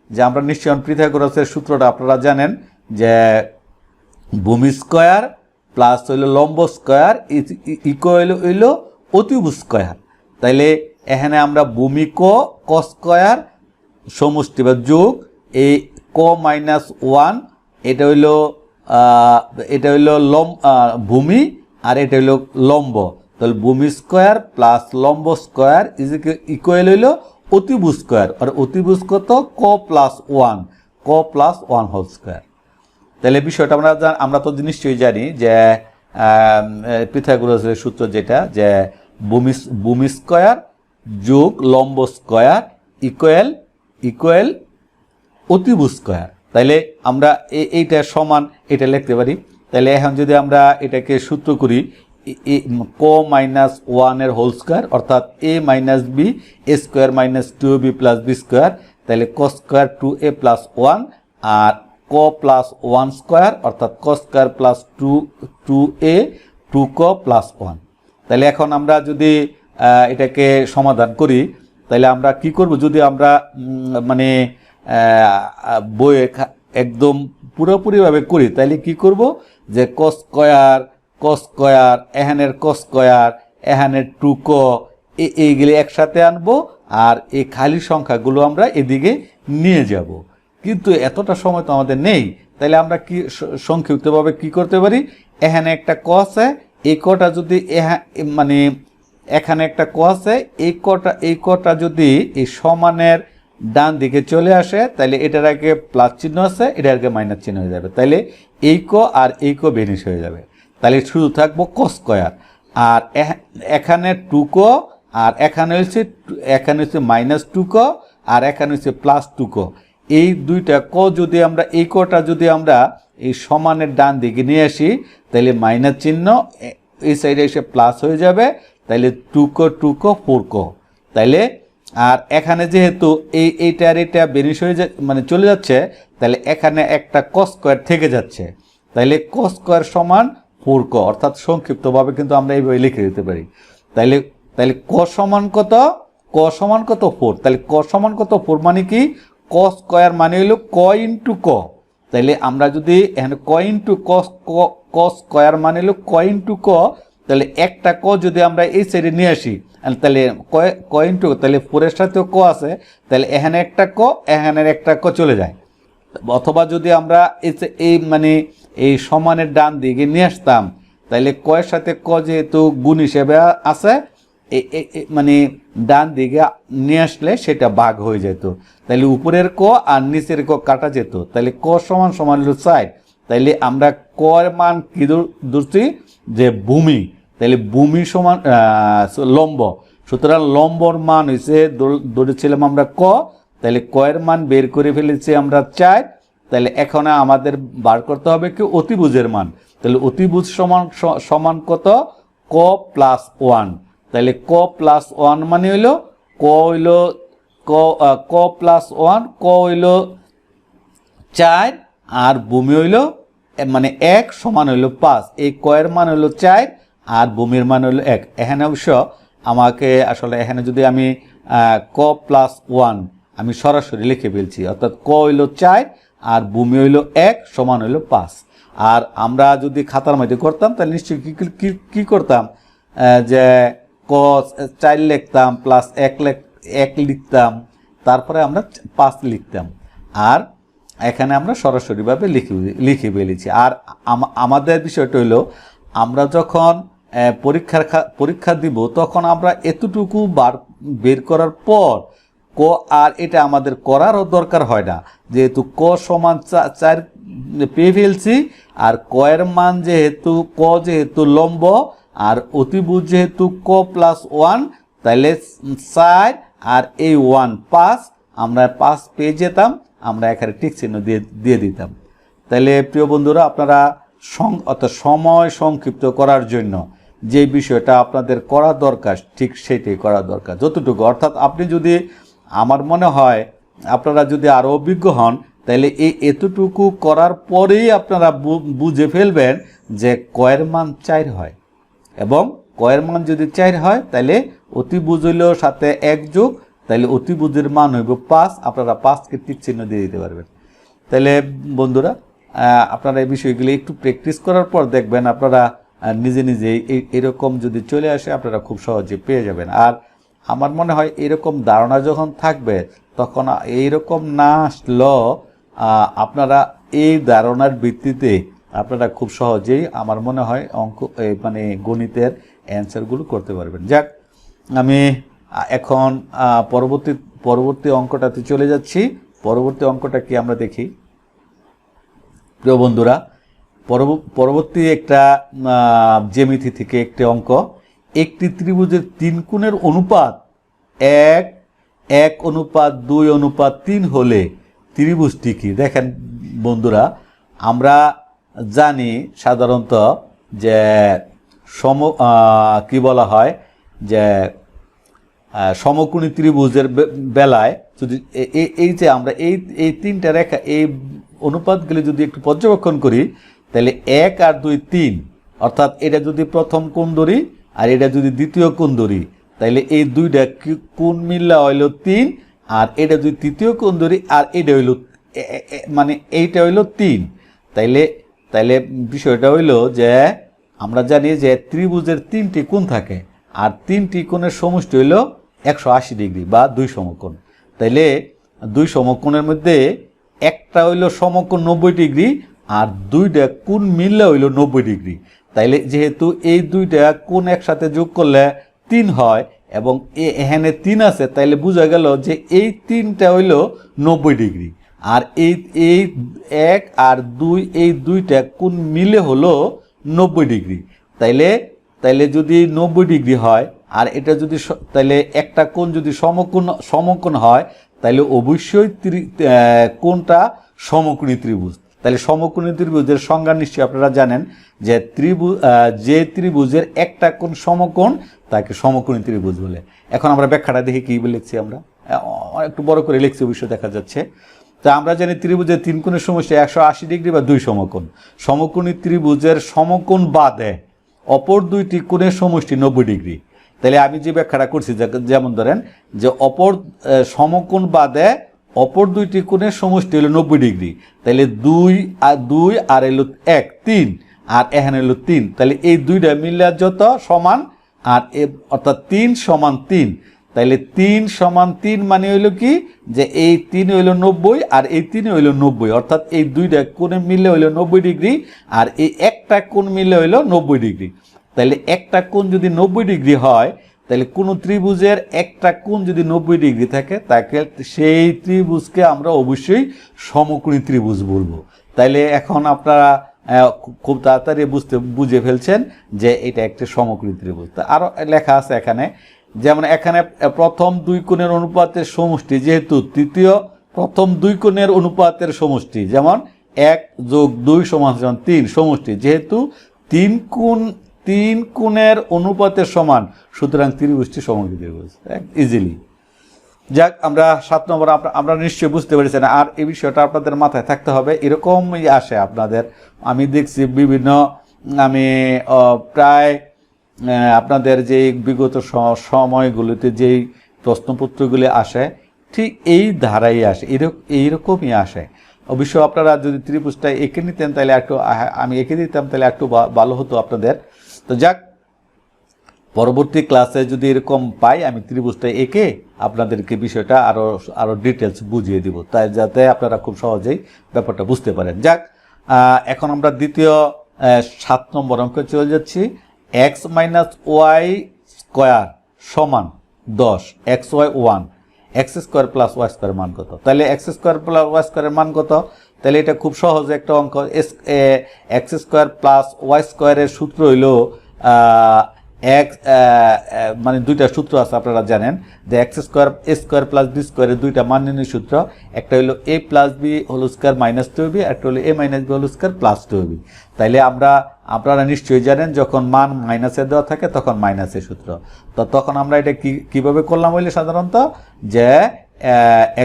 যে আমরা নিশ্চয়ই পিথাগোরাসের সূত্রটা আপনারা জানেন যে ভূমি স্কয়ার প্লাস হইল লম্ব স্কয়ার ইকুয়াল হইল অতিভুজ স্কয়ার। তাইলে এখানে আমরা ভূমি ক স্কয়ার সমষ্টি বা যোগ এই ক -1, এটা হইল ভূমি আর এটা হইল লম্ব, তাহলে ভূমি স্কয়ার প্লাস লম্ব স্কয়ার ইকুয়াল হইল অতিভুজ স্কয়ার, আর অতিভুজ কত, ক +1 হোল স্কয়ার। তাহলে বিষয়টা আমরা তো নিশ্চয়ই জানি যে পিথাগোরাসের সূত্র যেটা, যে ভূমি স্কয়ার যোগ লম্ব স্কয়ার ইকুয়াল অতিভুজ স্কয়ার। তাইলে আমরা এইটা সমান এটা লিখতে পারি। তাহলে এখন যদি আমরা এটাকে সূত্র করি, ক মাইনাস ওয়ানের হোল স্কোয়ার অর্থাৎ a minus b a square minus two b plus b square, তাহলে ক square two a plus one, আর ক প্লাস ওয়ান স্কোয়ার অর্থাৎ ক square plus two a two ক প্লাস ওয়ান। তাহলে এখন আমরা যদি এটাকে সমাধান করি তাহলে আমরা কি করব, যদি আমরা মানে বইয়ে একদম পুরোপুরিভাবে করি তাহলে কি করব, যে ক স্কোয়ার এখানের ক স্কোয়ার এখানের টু ক এইগুলি একসাথে আনবো আর এই খালি সংখ্যাগুলো আমরা এদিকে নিয়ে যাব। কিন্তু এতটা সময় তো আমাদের নেই, তাহলে আমরা কি সংক্ষিপ্তভাবে কি করতে পারি, এখানে একটা ক আছে, এই কটা যদি মানে এখানে একটা ক আছে, এই কটা যদি এই সমানের ডান দিকে চলে আসে তাহলে এটার আগে প্লাস চিহ্ন আছে, এটার আগে মাইনাস চিহ্ন হয়ে যাবে, তাহলে এই ক আর এই ক ভেনিশ হয়ে যাবে, তাহলে শুধু থাকবো ক স্কোয়ার। আর এখানে টু ক আর এখানে হচ্ছে মাইনাস টু ক আর এখানে হচ্ছে প্লাস টু ক। এই দুইটা ক যদি আমরা এই কটা যদি আমরা এই সমানের ডান দিকে নিয়ে আসি তাহলে মাইনাস চিহ্ন এই সাইডে এসে প্লাস হয়ে যাবে, তাহলে টু ক ফোর ক। তাইলে আর এখানে যেহেতু এইটা আর এটা বেনিশ হয়ে মানে চলে যাচ্ছে, তাহলে এখানে একটা ক স্কোয়ার থেকে যাচ্ছে, তাইলে ক স্কোয়ার সমান ফোর ক, অর্থাৎ সংক্ষিপ্তভাবে কিন্তু আমরা এইভাবে লিখে দিতে পারি। তাইলে ক সমান কত ফোর, তাহলে ক সমান কত ফোর মানে কি, ক স্কোয়ার মানে হইল ক ইন্টু ক। তাইলে আমরা যদি এখানে ক ইন্টু ক স্কোয়ার মানে হলো ক ইন্টু ক, তাহলে একটা ক যদি আমরা এই সাইডে নিয়ে আসি তাহলে ক ইন্টু, তাহলে ফোরের সাথেও ক আছে, তাহলে এখানে একটা ক এখানের একটা ক চলে যায়। অথবা যদি আমরা এই মানে এই সমানের ডান দিকে নিয়ে আসতাম তাহলে ক এর সাথে ক যেহেতু গুণ হিসেবে আছে মানে ডান দিকে নিয়ে আসলে সেটা ভাগ হয়ে যেত, তাহলে উপরের ক আর নিচের ক কাটা যেত, তাহলে ক সমান হলো 4। তাইলে আমরা ক এর মান কি ধরছি, যে ভূমি, তাহলে ভূমি সমান লম্ব, সুতরাং লম্বর মান হয়েছে ধরেছিলাম আমরা ক, তাহলে ক এর মান বের করে ফেলেছি আমরা 4। তাহলে এখন আমাদের বার করতে হবে কি অতিভুজের মান, তাহলে অতিভুজ সমান কত, ক প্লাস ওয়ান, তাহলে ক প্লাস ওয়ান মানে হইল ক প্লাস ওয়ান, ক হইল 4 আর ভূমি হইল মানে 1 সমান হইল 5, এই ক এর মান হইল 4 আর ভূমির মান হইল 1। এখানে অবশ্য আমাকে আসলে এখানে যদি আমি ক প্লাস ওয়ান আমি সরাসরি লিখে ফেলছি, অর্থাৎ ক হইল 4 আর ভূমি হইল 1 সমান হইল 5। আর আমরা যদি খাতার মধ্যে করতাম তাহলে নিশ্চয়ই কি করতাম, যে ক 4 লিখতাম প্লাস 1 লিখতাম, তারপরে আমরা 5 লিখতাম, আর এখানে আমরা সরাসরিভাবে লিখে ফেলেছি। আর আমাদের বিষয়টা হইল আমরা যখন পরীক্ষা দিব তখন আমরা এতটুকু বের করার পর ক আর এটা আমাদের করারও দরকার হয় না, যেহেতু ক সমান 4 পেয়ে ফেলছি, আর ক এর মান যেহেতু লম্ব আর অতিভুজ যেহেতু ক প্লাস ওয়ান, তাহলে 4 আর এই 1 5, আমরা 5 পেয়ে যেতাম, আমরা এখানে টিক চিহ্ন দিয়ে দিতাম। তাহলে প্রিয় বন্ধুরা, আপনারা অর্থাৎ সময় সংক্ষিপ্ত করার জন্য যে বিষয়টা আপনাদের করা দরকার ঠিক সেটাই করা দরকার যতটুকু, অর্থাৎ আপনি যদি, আমার মনে হয় আপনারা যদি আরও অভিজ্ঞ হন তাহলে এতটুকু করার পরেই আপনারা বুঝে ফেলবেন যে কয়ের মান 4 হয়, এবং কয়ের মান যদি 4 হয় তাহলে অতিভুজ হইল সাথে 1 যোগ, তাহলে অতিভুজের মান হইব 5, আপনারা 5কে টিক চিহ্ন দিয়ে দিতে পারবেন। তাহলে বন্ধুরা, আপনারা এই বিষয়গুলি একটু প্র্যাকটিস করার পর দেখবেন আপনারা নিজে এরকম যদি চলে আসে আপনারা খুব সহজে পেয়ে যাবেন। আর আমার মনে হয় এরকম ধারণা যখন থাকবে তখন এইরকম না আসলেও আপনারা এই ধারণার ভিত্তিতে আপনারা খুব সহজেই আমার মনে হয় মানে গণিতের অ্যান্সারগুলো করতে পারবেন। যাক, আমি এখন পরবর্তী অঙ্কটাতে চলে যাচ্ছি। পরবর্তী অঙ্কটা কি আমরা দেখি প্রিয় বন্ধুরা। পরবর্তী একটা জ্যামিতি থেকে একটি অঙ্ক, একটি ত্রিভুজের 3 কোণের অনুপাত 1:2:3 হলে ত্রিভুজটি কি? দেখেন বন্ধুরা, আমরা জানি সাধারণত যে কি বলা হয় যে সমকোণী ত্রিভুজের বেলায় যদি এই যে আমরা এই তিনটা রেখা এই অনুপাতগুলি যদি একটু পর্যবেক্ষণ করি তাহলে 1 আর 2 3, অর্থাৎ এটা যদি প্রথম কোণ ধরি আর এটা যদি দ্বিতীয় কোণ ধরি তাহলে এই দুইটা কোণ মিললে হইল 3, আর এটা যদি তৃতীয় কোণ ধরি আর এটা হইল মানে এইটা হইল 3। তাইলে বিষয়টা হইল যে আমরা জানি যে ত্রিভুজের 3টি কোণ থাকে আর 3টি কোণের সমষ্টি হইল 180 ডিগ্রি বা 2 সমকোণ। তাইলে 2 সমকোণের মধ্যে একটা হইল সমকোণ 90 ডিগ্রি আর দুইটা কোণ মিললে হইল 90 ডিগ্রি। তাইলে যেহেতু এই দুইটা কোণ একসাথে যোগ করলে 3 হয় এবং এখানে 3 আছে, তাইলে বোঝা গেল যে এই 3টা হইল 90 ডিগ্রি আর এই 1 আর 2 এই দুইটা কোণ মিলে হলো 90 ডিগ্রি। তাইলে যদি 90 ডিগ্রি হয় আর এটা যদি তাইলে একটা কোণ যদি সমকোণ হয় তাইলে অবশ্যই কোণটা সমকোণী ত্রিভুজ। তাহলে সমকোণী ত্রিভুজের সংজ্ঞা নিশ্চয়ই আপনারা জানেন যে যে ত্রিভুজের একটা কোণ সমকোণ তাকে সমকোণী ত্রিভুজ বলে। এখন আমরা ব্যাখ্যাটা দেখি কি লিখছি, আমরা একটু বড় করে লিখছি, অবশ্য দেখা যাচ্ছে। তা আমরা জানি ত্রিভুজের 3 কোণের সমষ্টি 180 ডিগ্রি বা 2 সমকোণ। সমকোণী ত্রিভুজের সমকোণ বাদে অপর দুইটি কোণের সমষ্টি 90 ডিগ্রি। তাহলে আমি যে ব্যাখ্যাটা করছি, যেমন ধরেন যে অপর সমকোণ বাদে অপর দুইটি কোণের সমষ্টি হলো 90 ডিগ্রি। তাহলে 2 আর এলো 1 3 আর এখানে হলো 3, তাহলে এই দুইটা মিলে যত সমান আর অর্থাৎ 3 সমান 3। তাহলে 3 সমান 3 মানে হইল কি যে এই 3 হইল 90 আর এই 3 হইল 90, অর্থাৎ এই দুইটা কোণে মিলে হইল 90 ডিগ্রি আর এই একটা কোণ মিলে হইল 90 ডিগ্রি। তাহলে একটা কোণ যদি 90 ডিগ্রি হয় তাহলে কোনো ত্রিভুজের একটা কোণ যদি 90 ডিগ্রি থাকে তাকে সেই ত্রিভুজকে আমরা অবশ্যই সমকোণী ত্রিভুজ বলবো। তাইলে এখন আপনারা খুব তাড়াতাড়ি বুঝে ফেলছেন যে এটা একটি সমকোণী ত্রিভুজ। তা আরও লেখা আছে এখানে, যেমন এখানে প্রথম 2 কোণের অনুপাতের সমষ্টি, যেহেতু প্রথম 2 কোণের অনুপাতের সমষ্টি যেমন 1 + 2 = 3 সমষ্টি, যেহেতু 3 কোণের অনুপাতের সমান, সুতরাং ত্রিভুজটি সমকোণী ত্রিভুজ ইজিলি। যাক, আমরা 7 নম্বর আমরা নিশ্চয়ই বুঝতে পেরেছেন। আর এই বিষয়টা আপনাদের মাথায় থাকতে হবে, এরকমই আসে আপনাদের। আমি দেখছি বিভিন্ন আমি প্রায় আপনাদের যেই বিগত সময়গুলিতে যেই প্রশ্নপত্রগুলি আসে ঠিক এই ধারাই আসে, এইরকমই আসে। অবশ্য আপনারা যদি ত্রিভুজটা এঁকে নিতেন তাহলে একটু, আমি এঁকে দিতাম তাহলে একটু ভালো হতো আপনাদের। তো যাক, পরবর্তী ক্লাসে যদি এরকম পাই আমি ত্রিভুজটা এঁকে আপনাদেরকে বিষয়টা আরো ডিটেলস বুঝিয়ে দিব, তাই যাতে আপনারা খুব সহজেই ব্যাপারটা বুঝতে পারেন। যাক, এখন আমরা দ্বিতীয় 7 নম্বর অঙ্কে চলে যাচ্ছি। x - y² সমান 10 xy 1 x² + y² মান কত? তাহলে x² + y² মান কত? তাহলে এটা খুব সহজ একটা অঙ্ক। x² + y² এর সূত্র হইল মানে দুইটা সূত্র আছে আপনারা জানেন যে x² a² + b² এর দুইটা মান নির্ণয়ের সূত্র, একটা হলো a + b² - 2ab, একটা হলো a - b² + 2ab। তাইলে আপনারা নিশ্চয়ই জানেন যখন মান মাইনাসে দেওয়া থাকে তখন মাইনাসের সূত্র। তো তখন আমরা এটা কিভাবে করলাম হইলে সাধারণত যে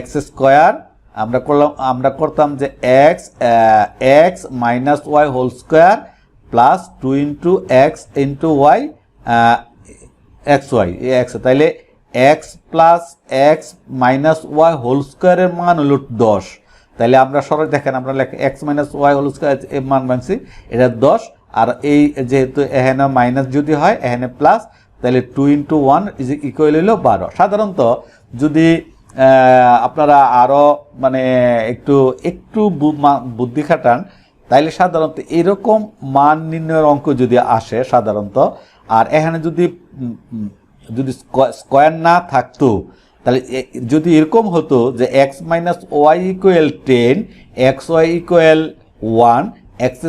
x² আমরা করতাম যে x - y² + 2 × x × y xy x। তাইলে x + x - y² এর মান হলো 10। তাহলে আমরা সরাসরি দেখেন, আমরা লেখা x - y² এর মান বানছি, এটা 10। আর এই যেহেতু এখানে মাইনাস যদি হয় এখানে প্লাস, তাহলে 2 × 1 = হলো 12। সাধারণত যদি আপনারা আরও মানে একটু বুদ্ধি খাটান তাইলে সাধারণত এরকম মান নির্ণয়ের অঙ্ক যদি আসে সাধারণত, আর এখানে যদি স্কয়ার না থাকতো তাহলে যদি এরকম হতো যে x - y = 10 xy = 1 x²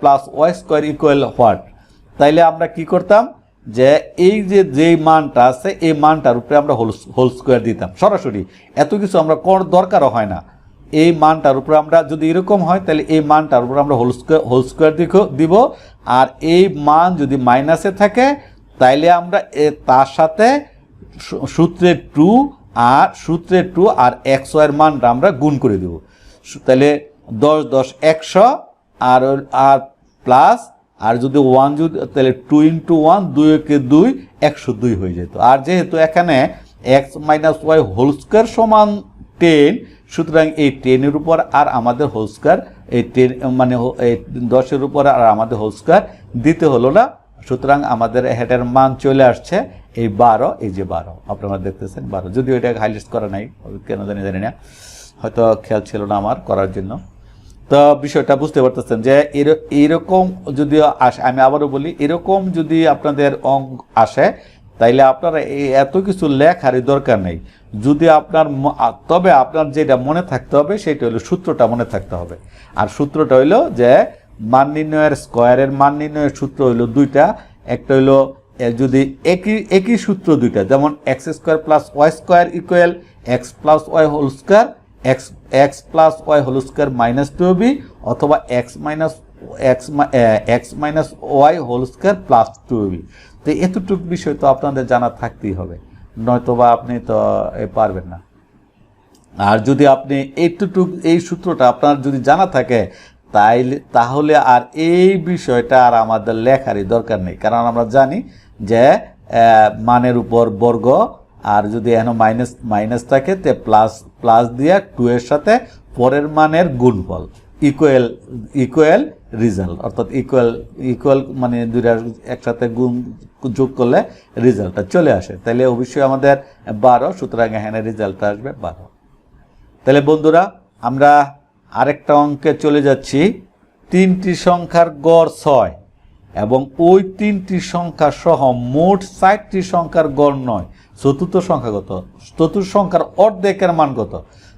+ y² = what, তাইলে আমরা কি করতাম যে এই যেই মানটা আছে এই মানটার উপরে আমরা হোল স্কোয়ার দিতাম সরাসরি, এত কিছু আমরা দরকারও হয় না। এই মানটার উপর আমরা যদি এরকম হয় তাহলে এই মানটার উপর আমরা হোল স্কোয়ার দিব, আর এই মান যদি মাইনাসে থাকে তাইলে আমরা তার সাথে সূত্রের 2 আর XY এর মানটা আমরা গুণ করে দেব। তাহলে 10 10 100 আর প্লাস, আর যদি 1 যদি তাহলে 2 × 1 2 × 2 102 হয়ে যেত। আর যেহেতু এখানে x - y হোল স্কোয়ার সমান 10, সুতরাং এই 10 এর উপর আর আমাদের হোল স্কোয়ার, এই 10 মানে এই 10 এর উপর আর আমাদের হোল স্কোয়ার দিতে হলো না। সুতরাং আমাদের হেডের মান চলে আসছে এই 12, এই যে 12 আপনারা দেখতেছেন 12, যদিও এটা হাইলাইট করা নাই কেন জানি না, হয়তো খেয়াল ছিল না আমার করার জন্য। তো বিষয়টা বুঝতে পারতেছেন যে এরকম যদি আসে, আমি আবারও বলি, এরকম যদি আপনাদের অঙ্ক আসে তাইলে আপনারা এত কিছু লেখারই দরকার নেই। যদি তবে আপনার যেটা মনে থাকতে হবে সেটা হলো সূত্রটা মনে থাকতে হবে। আর সূত্রটা হইলো যে মান নির্ণয়ের স্কোয়ারের মান নির্ণয়ের সূত্র হইলো দুইটা। একটা হইলো যদি একই সূত্র দুইটা, যেমন x² + y² = x + y whole square, x + y whole square - 2b, অথবা x - y whole square + 2b। তো এতটুকু বিষয় তো আপনাদের জানা থাকতেই হবে, নয়তোবা আপনি তো পারবেন না। আর যদি আপনি এই সূত্রটা আপনার যদি জানা থাকে তাহলে আর এই বিষয়টা আর আমাদের লেখারই দরকার নেই, কারণ আমরা জানি যে মানের উপর বর্গ, আর যদি এখানে মাইনাস থাকে তে প্লাস দিয়ে 2 এর সাথে পরের মানের গুণফল ইকুয়াল রেজাল্ট, অর্থাৎ ইকুয়াল মানে দুইটা একসাথে যোগ করলে রেজাল্টটা চলে আসে। তাহলে অবশ্যই আমাদের 12, সুতরাং এখানে রেজাল্টটা আসবে 12। তাহলে বন্ধুরা আমরা আরেকটা অঙ্কে চলে যাচ্ছি। 3টি সংখ্যার গড় 6 এবং ওই 3টি সংখ্যা সহ মোট 4টি সংখ্যার গড় 9। চতুর্থ সংখ্যা কত? চতুর্থ সংখ্যার অর্ধেকের মান কত?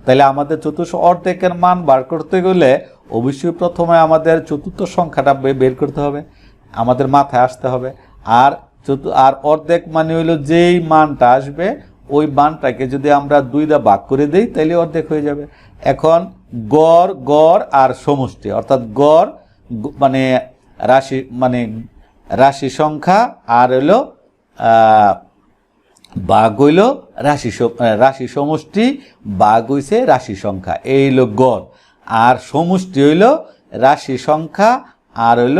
তাহলে আমাদের চতুর্থ অর্ধেকের মান বার করতে গেলে অবশ্যই প্রথমে আমাদের চতুর্থ সংখ্যাটা বের করতে হবে, আমাদের মাথায় আসতে হবে। আর অর্ধেক মানে হইলো যেই মানটা আসবে ওই মানটাকে যদি আমরা 2 দিয়ে ভাগ করে দেই তাহলে অর্ধেক হয়ে যাবে। এখন গড় আর সমষ্টি, অর্থাৎ গড় মানে রাশি সংখ্যা, আর হইলো ভাগ হইল রাশি সমষ্টি, ভাগ হইছে রাশি সংখ্যা, এই হইল গড়। আর সমষ্টি হইল রাশি সংখ্যা, আর হইল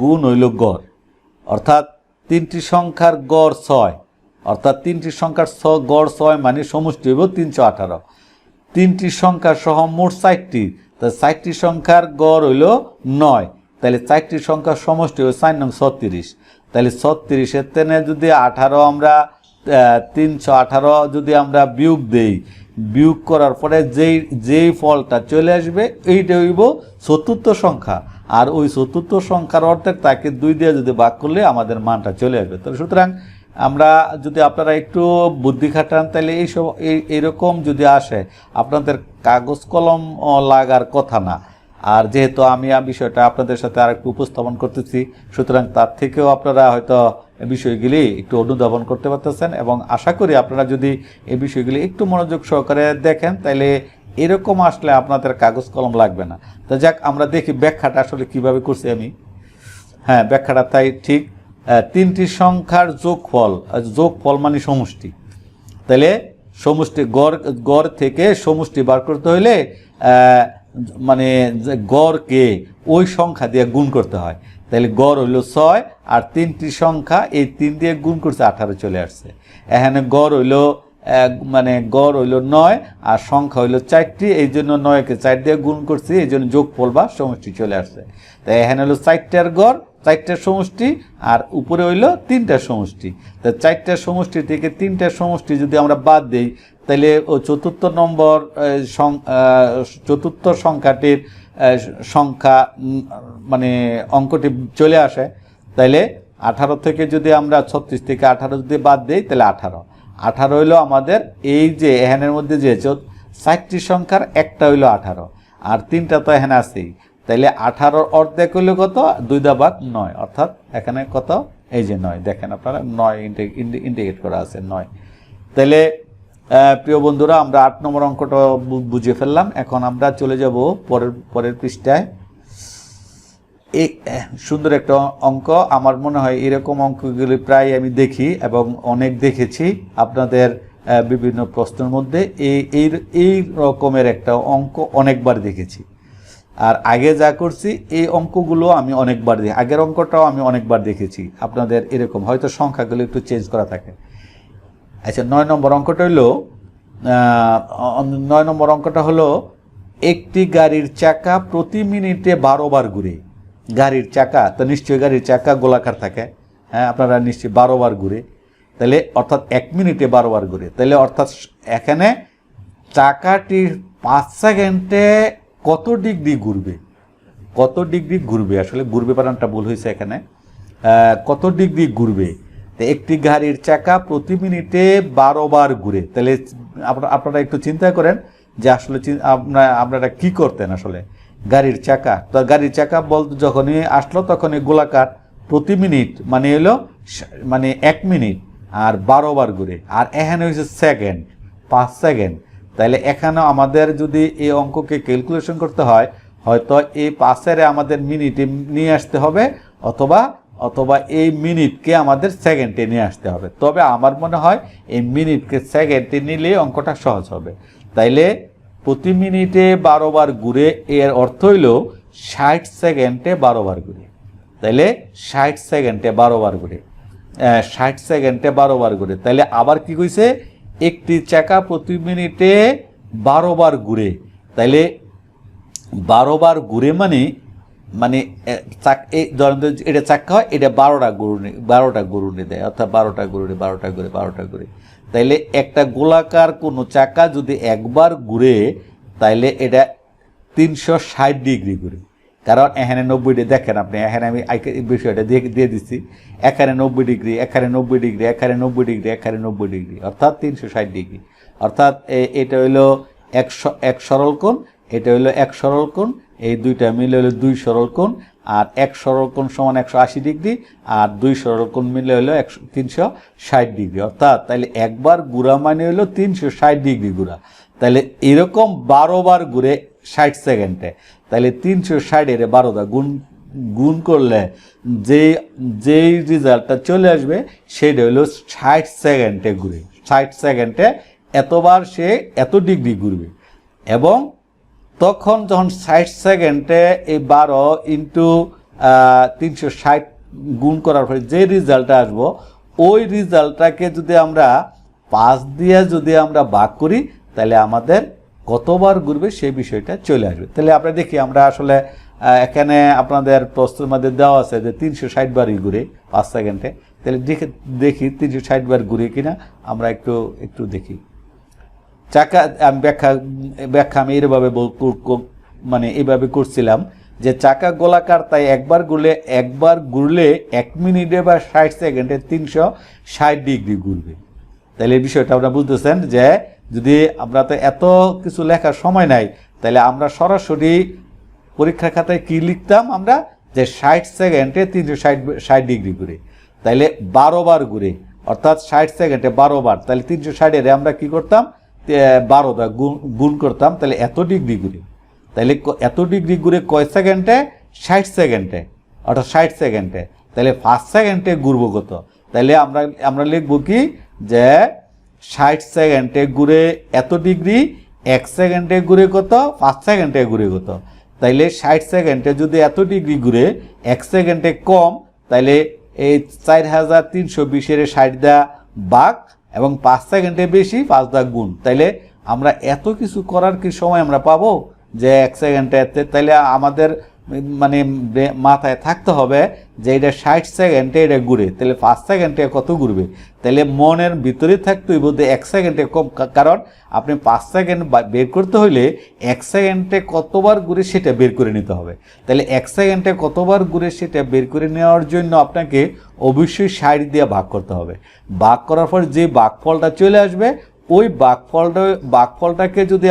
গুণ হইল গড়। অর্থাৎ 3টি সংখ্যার গড় 6, অর্থাৎ 3টি সংখ্যার গড় 6 মানে সমষ্টি হইব 318। 3টি সংখ্যা সহ মোট 4টি, তাই 4টি সংখ্যার গড় হইল 9, তাহলে 4টি সংখ্যার সমষ্টি হইল 4 নং 36। তাহলে 36-এর থেকে যদি 18 আমরা 318 যদি আমরা বিয়োগ দেই, বিয়োগ করার পরে যেই ফলটা চলে আসবে এইটা হইব চতুর্থ সংখ্যা। আর ওই চতুর্থ সংখ্যার অর্ধেক তাকে 2 দিয়ে যদি ভাগ করলে আমাদের মানটা চলে আসবে। তো সুতরাং আমরা যদি আপনারা একটু বুদ্ধি খাটান তাহলে এইরকম যদি আসে আপনাদের কাগজ কলম লাগার কথা না। আর যেহেতু আমি বিষয়টা আপনাদের সাথে আর একটু উপস্থাপন করতেছি, সুতরাং তার থেকেও আপনারা হয়তো এই বিষয়গুলি একটু অনুধাবন করতে পারতেছেন, এবং আশা করি আপনারা যদি এই বিষয়গুলি একটু মনোযোগ সহকারে দেখেন তাহলে এরকম আসলে আপনাদের কাগজ কলম লাগবে না। তো যাক, আমরা দেখি ব্যাখ্যাটা আসলে কিভাবে করছি আমি। হ্যাঁ, ব্যাখ্যাটা তাই ঠিক। 3টি সংখ্যার যোগফল মানে সমষ্টি। তাহলে সমষ্টি গড় থেকে সমষ্টি বার করতে হইলে মানে গড়কে ওই সংখ্যা দিয়ে গুণ করতে হয়। তাহলে গড় হইল 6, আর 3টি সংখ্যা এই 3 দিয়ে গুণ করছে 18 চলে আসছে। এখানে গড় হইল 9, আর সংখ্যা হইল 4টি, এই জন্য 9কে 4 দিয়ে গুণ করছি, এই জন্য যোগফল বা সমষ্টি চলে আসছে। তাই এখানে হলো 4টার গড়, 4টার সমষ্টি, আর উপরে হইল 3টার সমষ্টি। তাই 4টার সমষ্টি থেকে 3টার সমষ্টি যদি আমরা বাদ দেই তাহলে ও চতুর্থ সংখ্যাটির সংখ্যা মানে অঙ্কটি চলে আসে। তাইলে 18 থেকে যদি আমরা 36 থেকে 18 যদি বাদ দেই তাহলে 18 হইল আমাদের এই যে এখানের মধ্যে যে 4টি সংখ্যার একটা হইল 18, আর 3টা তো এখানে আছেই। তাইলে 18 অর্ধেক হইল কত? 2 দা ভাগ 9, অর্থাৎ এখানে কত? এই যে 9, দেখেন আপনারা 9 ইন্ডিকেট করা আছে 9। তাইলে প্রিয় বন্ধুরা, আমরা 8 নম্বর অঙ্কটা বুঝে ফেললাম। এখন আমরা চলে যাব পরের পৃষ্ঠায়। এই সুন্দর একটা অঙ্ক। আমার মনে হয় এরকম অঙ্কগুলি প্রায় আমি দেখি এবং অনেক দেখেছি আপনাদের বিভিন্ন প্রশ্নের মধ্যে। এই রকমের একটা অঙ্ক অনেকবার দেখেছি। আর আগে যা করছি এই অঙ্কগুলো আমি অনেকবার দেখি, আগের অঙ্কটাও আমি অনেকবার দেখেছি আপনাদের এরকম, হয়তো সংখ্যাগুলো একটু চেঞ্জ করা থাকে। আচ্ছা, 9 নম্বর অঙ্কটা হলো 9 নম্বর অঙ্কটা হলো একটি গাড়ির চাকা প্রতি মিনিটে 12 বার ঘুরে। গাড়ির চাকা তো নিশ্চয়ই গাড়ির চাকা গোলাকার থাকে, হ্যাঁ, আপনারা নিশ্চয়ই 12 বার ঘুরে। তাহলে অর্থাৎ 1 মিনিটে 12 বার ঘুরে। তাহলে অর্থাৎ এখানে চাকাটি 5 সেকেন্ডে কত ডিগ্রি ঘুরবে, কত ডিগ্রি ঘুরবে, আসলে ঘুরবে বানানটা ভুল হয়েছে এখানে, কত ডিগ্রি ঘুরবে। তো একটি গাড়ির চাকা প্রতি মিনিটে 12 বার ঘুরে। তাহলে আপনারা একটু চিন্তা করেন যে আসলে আপনারা কি করতেন। আসলে গাড়ির চাকা, তো গাড়ির চাকা বলতে যখনই আসলো তখনই গোলাকার, প্রতি মিনিট মানে হলো মানে 1 মিনিট আর 12 বার ঘুরে। আর এখানে হয়েছে সেকেন্ড, 5 সেকেন্ড। তাহলে এখানেও আমাদের যদি এই অঙ্ককে ক্যালকুলেশন করতে হয়, হয়তো এই 5-এর আমাদের মিনিটে নিয়ে আসতে হবে, অথবা এই মিনিটকে আমাদের সেকেন্ডে নিয়ে আসতে হবে। তবে আমার মনে হয় এই মিনিটকে সেকেন্ডে নিলে অঙ্কটা সহজ হবে। তাইলে প্রতি মিনিটে 12 বার ঘুরে, এর অর্থ হইল 60 সেকেন্ডে 12 বার ঘুরে। তাইলে 60 সেকেন্ডে 12 বার ঘুরে, 60 সেকেন্ডে 12 বার ঘুরে। তাইলে আবার কি কইছে, একটি চাকা প্রতি মিনিটে 12 বার ঘুরে। তাইলে 12 বার ঘুরে মানে এটা চাক্কা হয়, এটা 12টা ঘুরুনি দেয়, অর্থাৎ 12টা ঘুরে। তাইলে একটা গোলাকার কোনো চাকা যদি একবার ঘুরে তাইলে এটা 360 ডিগ্রি ঘুরে। কারণ এখানে 90 ডিগ্রি, দেখেন আপনি, এখানে আমি বিষয়টা দিয়ে দিচ্ছি, এখানে 90 ডিগ্রি, এখানে 90 ডিগ্রি, এখানে 90 ডিগ্রি, এখানে 90 ডিগ্রি, অর্থাৎ 360 ডিগ্রি। অর্থাৎ এটা হইলো এক সরল কোণ, এটা হইলো এক সরল কোণ, এই দুইটা মিলে হলো 2 সরল কোণ। আর এক সরল কোণ সমান 180 ডিগ্রি, আর 2 সরল কোণ মিলে হলো 360 ডিগ্রি। অর্থাৎ তাহলে একবার ঘুরা মানে হলো 360 ডিগ্রি ঘুরা। তাহলে এরকম 12 বার ঘুরে 60 সেকেন্ডে। তাহলে 360-এর 12 দা গুণ করলে যেই রেজাল্টটা চলে আসবে সেটা হলো 60 সেকেন্ডে ঘুরে। 60 সেকেন্ডে এতবার সে এত ডিগ্রি ঘুরবে। এবং তখন যখন 60 সেকেন্ডে এই 12 ইন্টু 360 গুণ করার পরে যে রেজাল্টটা আসবো, ওই রেজাল্টটাকে যদি আমরা 5 দিয়ে যদি আমরা ভাগ করি তাহলে আমাদের কতবার ঘুরবে সেই বিষয়টা চলে আসবে। তাহলে আমরা দেখি, আমরা আসলে এখানে আপনাদের প্রশ্নের মধ্যে দেওয়া আছে যে 360 বারই ঘুরে 5 সেকেন্ডে। তাহলে দেখি 360 বার ঘুরে কিনা, আমরা একটু দেখি। চাকা ব্যাখ্যা আমি এইভাবে এইভাবে করছিলাম যে চাকা গোলাকার, তাই একবার ঘুরলে 1 মিনিটে বা 60 সেকেন্ডে 360 ডিগ্রি ঘুরবে। তাহলে এই বিষয়টা আপনারা বুঝতেছেন যে যদি আমরা তো এত কিছু লেখার সময় নাই, তাহলে আমরা সরাসরি পরীক্ষার খাতায় কি লিখতাম, আমরা যে 60 সেকেন্ডে 360 ডিগ্রি ঘুরে। তাইলে 12 বার ঘুরে, অর্থাৎ 60 সেকেন্ডে 12 বার। তাহলে 360-এর আমরা কি করতাম, 12 দা গুণ করতাম, তাহলে এত ডিগ্রি ঘুরে। তাহলে এত ডিগ্রি ঘুরে কয় সেকেন্ডে, 60 সেকেন্ডে, অর্থাৎ 60 সেকেন্ডে। তাহলে 5 সেকেন্ডে ঘুরবো কত, তাহলে আমরা লিখবো কি যে 60 সেকেন্ডে ঘুরে এত ডিগ্রি, 1 সেকেন্ডে ঘুরে কত, 5 সেকেন্ডে ঘুরে কত। তাইলে 60 সেকেন্ডে যদি এত ডিগ্রি ঘুরে 1 সেকেন্ডে কম, তাইলে এই 4320-এর 60 দা ভাগ এবং 5 সেকেন্ডে বেশি 5 দা গুণ। তাইলে আমরা এত কিছু করার কি সময় আমরা পাবো যে 1 সেকেন্ডে? তাইলে আমাদের মাথায় থাকতে হবে যে এটা 60 সেকেন্ডে এটা ঘুরে, তাহলে 5 সেকেন্ডে কত ঘুরবে। তাহলে মনের ভিতরে থাকতে হইব যে 1 সেকেন্ডে কম, কারণ আপনি 5 সেকেন্ড বের করতে হইলে 1 সেকেন্ডে কতবার ঘুরে সেটা বের করে নিতে হবে। তাহলে 1 সেকেন্ডে কতবার ঘুরে সেটা বের করে নেওয়ার জন্য আপনাকে অবশ্যই 60 দিয়ে ভাগ করতে হবে। ভাগ করার পর যে ভাগফলটা চলে আসবে, ওই ভাগফলটাকে যদি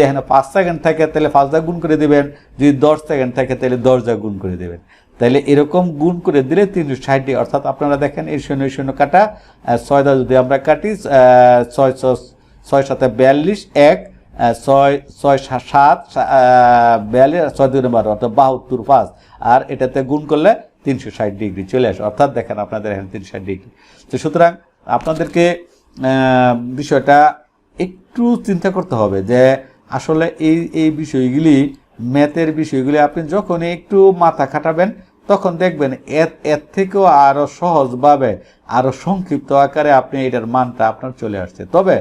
এখানে 5 সেকেন্ড থাকে তাহলে 5 দা গুণ করে দেবেন, যদি 10 সেকেন্ড থাকে তাহলে 10 দা গুণ করে দেবেন। তাহলে এরকম গুণ করে দিলে 360, অর্থাৎ আপনারা দেখেন এই 0 কাটা 6 দা যদি আমরা কাটি 6 6 7 42 1 6 6 7 42 6 2 12 অর্থাৎ 72 5 আর এটাতে গুণ করলে 360 ডিগ্রি চলে আসে, অর্থাৎ দেখেন আপনাদের এখানে 360 ডিগ্রি। তো সুতরাং আপনাদেরকে বিষয়টা একটু চিন্তা করতে হবে যে আসলে এই বিষয়গুলি, ম্যাথের বিষয়গুলি আপনি যখন একটু মাথা খাটাবেন তখন দেখবেন এর থেকেও আরও সহজভাবে আরও সংক্ষিপ্ত আকারে আপনি এটার মানটা আপনার চলে আসছে। তবে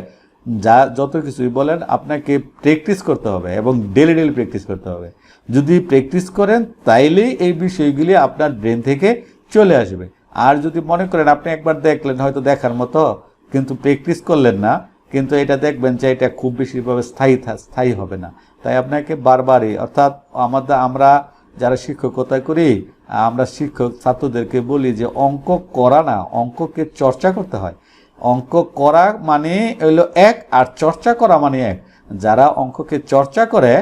যত কিছুই বলেন আপনাকে প্র্যাকটিস করতে হবে এবং ডেলি প্র্যাকটিস করতে হবে। যদি প্র্যাকটিস করেন তাইলেই এই বিষয়গুলি আপনার ব্রেন থেকে চলে আসবে। আর যদি মনে করেন আপনি একবার দেখলেন হয়তো দেখার মতো, কিন্তু প্র্যাকটিস করলেন না, কিন্তু এটা দেখবেন যে এটা খুব বেশিভাবে স্থায়ী হবে না। তাই আপনাকে বারবারই, অর্থাৎ আমরা যারা শিক্ষকতা করি, আমরা শিক্ষক ছাত্রদেরকে বলি যে অঙ্ক করা না, অঙ্ককে চর্চা করতে হয়। অঙ্ক করা মানে হলো এক, আর চর্চা করা মানে এক। যারা অঙ্ককে চর্চা করে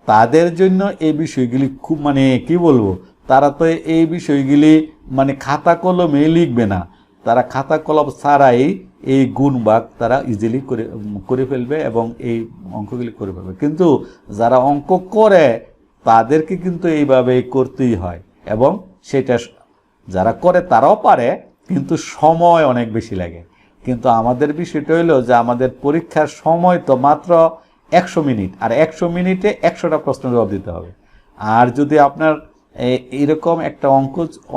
তাদের জন্য এই বিষয়গুলি খুব মানে কি বলবো, তারা তো এই বিষয়গুলি মানে খাতা কলমে লিখবে না, তারা খাতা কলম ছাড়াই এই গুণ ভাগ তারা ইজিলি করে ফেলবে এবং এই অঙ্কগুলি করে ফেলবে। কিন্তু যারা অঙ্ক করে তাদেরকে কিন্তু এইভাবে করতেই হয়, এবং সেটা যারা করে তারাও পারে, কিন্তু সময় অনেক বেশি লাগে। কিন্তু আমাদের বিষয়টা হলো যে আমাদের পরীক্ষার সময় তো মাত্র 100 মিনিট, আর 100 মিনিটে 100টা প্রশ্ন জবাব দিতে হবে। আর যদি আপনার এইরকম একটা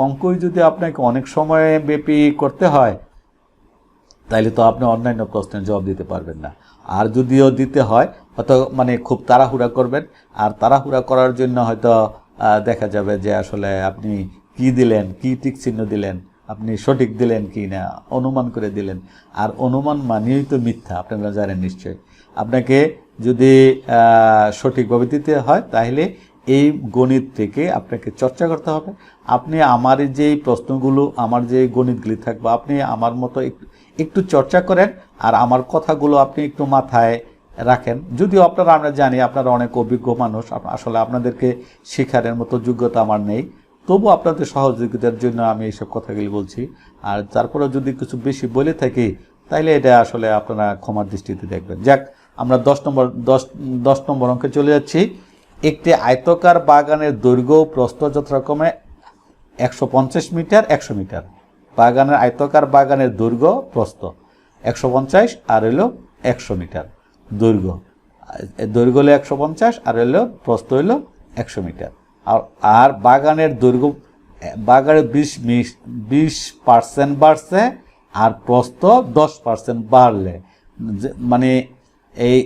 অঙ্কই যদি আপনাকে অনেক সময় ব্যাপী করতে হয়, তাইলে তো আপনি অন্যান্য প্রশ্নের জবাব দিতে পারবেন না। আর যদিও দিতে হয় হয়তো মানে খুব তাড়াহুড়া করবেন, আর তাড়াহুড়া করার জন্য হয়তো দেখা যাবে যে আসলে আপনি কি দিলেন, কি টিক চিহ্ন দিলেন, আপনি সঠিক দিলেন কি না অনুমান করে দিলেন। আর অনুমান মানেই তো মিথ্যা, আপনারা জানেন নিশ্চয়ই। আপনাকে যদি সঠিকভাবে দিতে হয় তাহলে এই গণিত থেকে আপনাকে চর্চা করতে হবে। আপনি আমার যেই প্রশ্নগুলো, আমার যে গণিতগুলি থাকবে, আপনি আমার মতো একটু চর্চা করেন, আর আমার কথাগুলো আপনি একটু মাথায় রাখেন। যদিও আমরা জানি আপনারা অনেক অভিজ্ঞ মানুষ, আসলে আপনাদেরকে শেখানোর মতো যোগ্যতা আমার নেই, তবু আপনাদের সহযোগিতার জন্য আমি এইসব কথাগুলি বলছি। আর তারপরে যদি কিছু বেশি বলে থাকি তাইলে এটা আসলে আপনারা ক্ষমার দৃষ্টিতে দেখবেন। যাক, আমরা 10 নম্বর অঙ্কে চলে যাচ্ছি। একটি আয়তাকার বাগানের দৈর্ঘ্য প্রস্থ যথাক্রমে 150 মিটার 100 মিটার। আয়তাকার বাগানের দৈর্ঘ্য প্রস্থ 150 আর হলো 100 মিটার। দৈর্ঘ্য হলো 150 আর হলো প্রস্থ হলো 100 মিটার। আর বাগানের দৈর্ঘ্য, বাগানের 20% বাড়ছে আর প্রস্থ 10% বাড়লে, মানে এই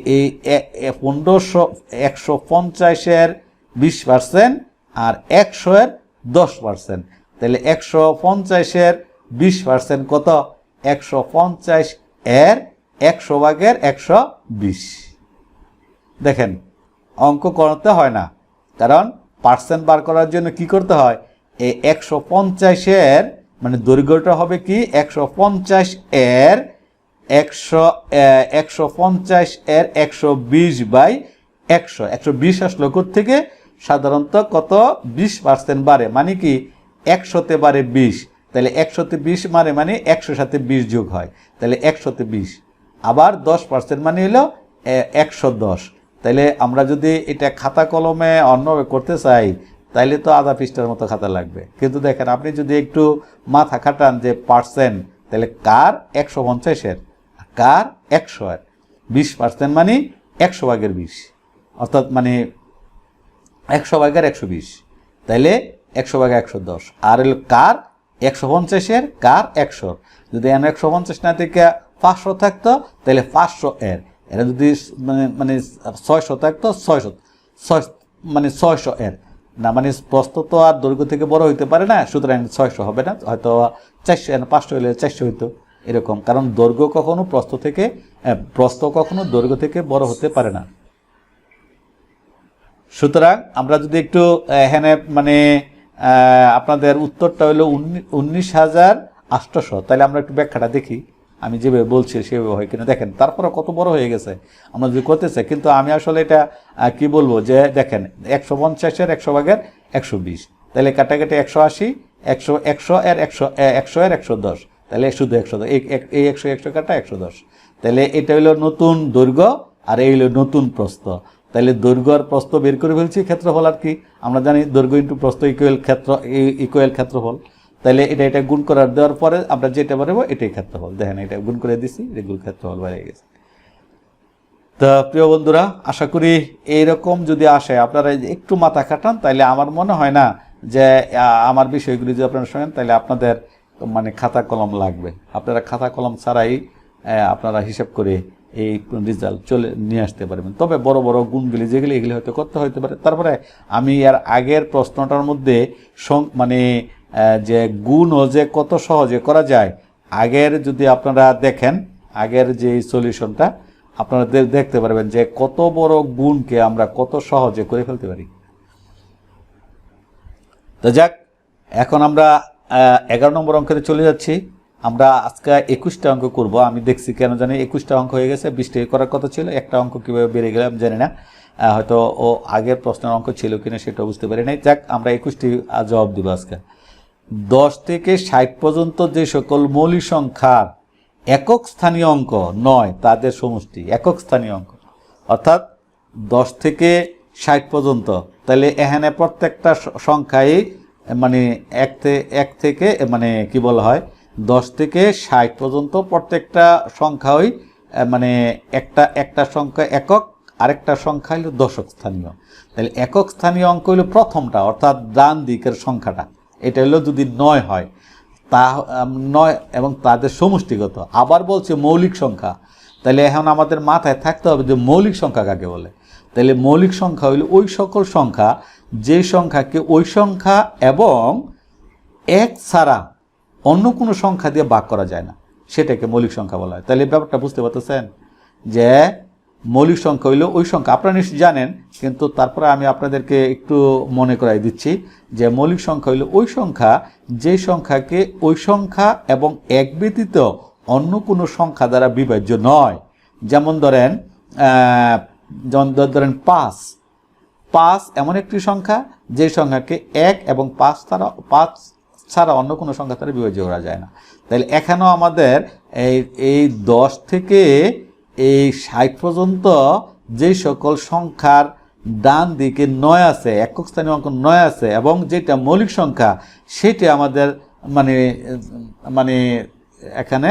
150-এর 20% আর 100-এর 10%, তাহলে 150-এর 20% কত? 150-এর 100/120। দেখেন, অঙ্ক করতে হয় না, কারণ পার্সেন্ট বার করার জন্য কি করতে হয়, এই 150-এর মানে দৈর্ঘ্যটা হবে কি 150-এর 120/100। 120 আসলো থেকে সাধারণত কত 20% বাড়ে, মানে কি 100-তে বাড়ে 20, তাহলে 100-তে 20 মানে 100-র সাথে 20 যোগ হয়, তাহলে 100-তে 20। আবার 10% মানে হলো 110। তাইলে আমরা যদি এটা খাতা কলমে অন্যভাবে করতে চাই তাইলে তো আধা পৃষ্ঠার মতো খাতা লাগবে। কিন্তু দেখেন, আপনি যদি একটু মাথা খাটান যে পার্সেন্ট, তাহলে কার 150-এর কার 100-এর 20% মানে 100/20, অর্থাৎ মানে 100/120, তাইলে 100/110। আর হলো কার 150-এর কার 100, যদি 150 না থেকে 500 থাকতো তাহলে 500-এর, এরা যদি মানে 600 থাকতো 600 মানে 600-এর না, মানে প্রস্থ তো আর দৈর্ঘ্য থেকে বড় হইতে পারে না, সুতরাং 600 হবে না, হয়তো 400, 500 হলে 400 হইতো এরকম। কারণ দৈর্ঘ্য কখনো প্রস্থ কখনো দৈর্ঘ্য থেকে বড় হতে পারে না। সুতরাং আমরা যদি একটু এখানে মানে আপনাদের উত্তরটা হলো 19,800, তাহলে আমরা একটু ব্যাখ্যাটা দেখি। আমি যেভাবে বলছি সেভাবে হয় কিনা দেখেন, তারপরে কত বড় হয়ে গেছে আমরা যদি করতে চাই। কিন্তু আমি আসলে এটা কি বলবো যে দেখেন, 150-এর 100/120, তাহলে কাটাকাটি 180, 100-এর 110, তাহলে শুধু 110, এই 100 কাটা 110, তাহলে এটা হলো নতুন দৈর্ঘ্য আর এই হলো নতুন প্রস্থ। তাহলে দৈর্ঘ্য আর প্রস্থ বের করে ফেলছি, ক্ষেত্রফল আর কি আমরা জানি দৈর্ঘ্য ইন্টু প্রস্থ ইকুয়াল ক্ষেত্রফল। তাহলে এটা গুণ করার দেওয়ার পরে আমরা যেটা পারবো এটাই ক্ষেত্রফল। দেখেন এটা গুণ করে দিছি, এগুলো ক্ষেত্রফল বেড়ে গেছে। তা প্রিয় বন্ধুরা, আশা করি এইরকম যদি আসে আপনারা একটু মাথা খাটান, তাইলে আমার মনে হয় না যে আমার বিষয়গুলি যদি আপনারা শোনেন তাহলে আপনাদের মানে খাতা কলম লাগবে। আপনারা খাতা কলম ছাড়াই আপনারা হিসাব করে এই রেজাল্ট নিয়ে আসতে পারবেন। তবে বড় বড় গুণগুলি যেগুলি এগুলি হয়তো করতে হতে পারে। তারপরে আমি এর আগের প্রশ্নটার মধ্যে মানে যে গুণও যে কত সহজে করা যায়, আগের যদি আপনারা দেখেন আগের যে সলিউশনটা আপনারা দেখতে পারবেন যে কত বড় গুণকে আমরা কত সহজে করে ফেলতে পারি। তো যাক, এখন আমরা 11 নম্বর অঙ্কে চলে যাচ্ছি। আমরা আজকে 21টা অঙ্ক করব। আমি দেখছি কেন জানি 21টা অঙ্ক হয়ে গেছে, 20টা করার কথা ছিল। একটা অঙ্ক কীভাবে বেড়ে গেলে আমি জানি না, হয়তো ও আগের প্রশ্নের অঙ্ক ছিল কিনা সেটা বুঝতে পারি নাই। যাক, আমরা 21টি জবাব দিব আজকে। 10 থেকে 60 পর্যন্ত যে সকল মৌলিক সংখ্যার একক স্থানীয় অঙ্ক নয় তাদের সমষ্টি। একক স্থানীয় অঙ্ক অর্থাৎ 10 থেকে 60 পর্যন্ত, তাহলে এখানে প্রত্যেকটা সংখ্যাই মানে এক থেকে মানে কি বলা হয় 10 থেকে 60 পর্যন্ত প্রত্যেকটা সংখ্যাই মানে একটা সংখ্যা একক, আরেকটা সংখ্যা হলো দশক স্থানীয়। তাহলে একক স্থানীয় অঙ্ক হলো প্রথমটা, অর্থাৎ ডান দিকের সংখ্যাটা। এটা হলো যদি 9 হয় তা 9 এবং তাদের সমষ্টিগত। আবার বলছে মৌলিক সংখ্যা, তাহলে এখন আমাদের মাথায় থাকতে হবে যে মৌলিক সংখ্যা কাকে বলে। তাহলে মৌলিক সংখ্যা হইল ওই সকল সংখ্যা যে সংখ্যাকে ওই সংখ্যা এবং এক ছাড়া অন্য কোনো সংখ্যা দিয়ে ভাগ করা যায় না, সেটাকে মৌলিক সংখ্যা বলা হয়। তাহলে ব্যাপারটা বুঝতে পারতেছেন যে মৌলিক সংখ্যা হইল ওই সংখ্যা, আপনারা নিশ্চয়ই জানেন, কিন্তু তারপরে আমি আপনাদেরকে একটু মনে করাই দিচ্ছি যে মৌলিক সংখ্যা হইল ওই সংখ্যা যে সংখ্যাকে ওই সংখ্যা এবং এক ব্যতীত অন্য কোনো সংখ্যা দ্বারা বিভাজ্য নয়। যেমন ধরেন 5 এমন একটি সংখ্যা যে সংখ্যাকে 1 এবং 5 ছাড়া অন্য কোনো সংখ্যা দ্বারা বিভাজ্য করা যায় না। তাহলে এখানেও আমাদের এই 10 থেকে এই 60 পর্যন্ত যে সকল সংখ্যার ডান দিকে 9 আছে, একক স্থানীয় অঙ্ক 9 আছে, এবং যেটা মৌলিক সংখ্যা সেটা আমাদের মানে এখানে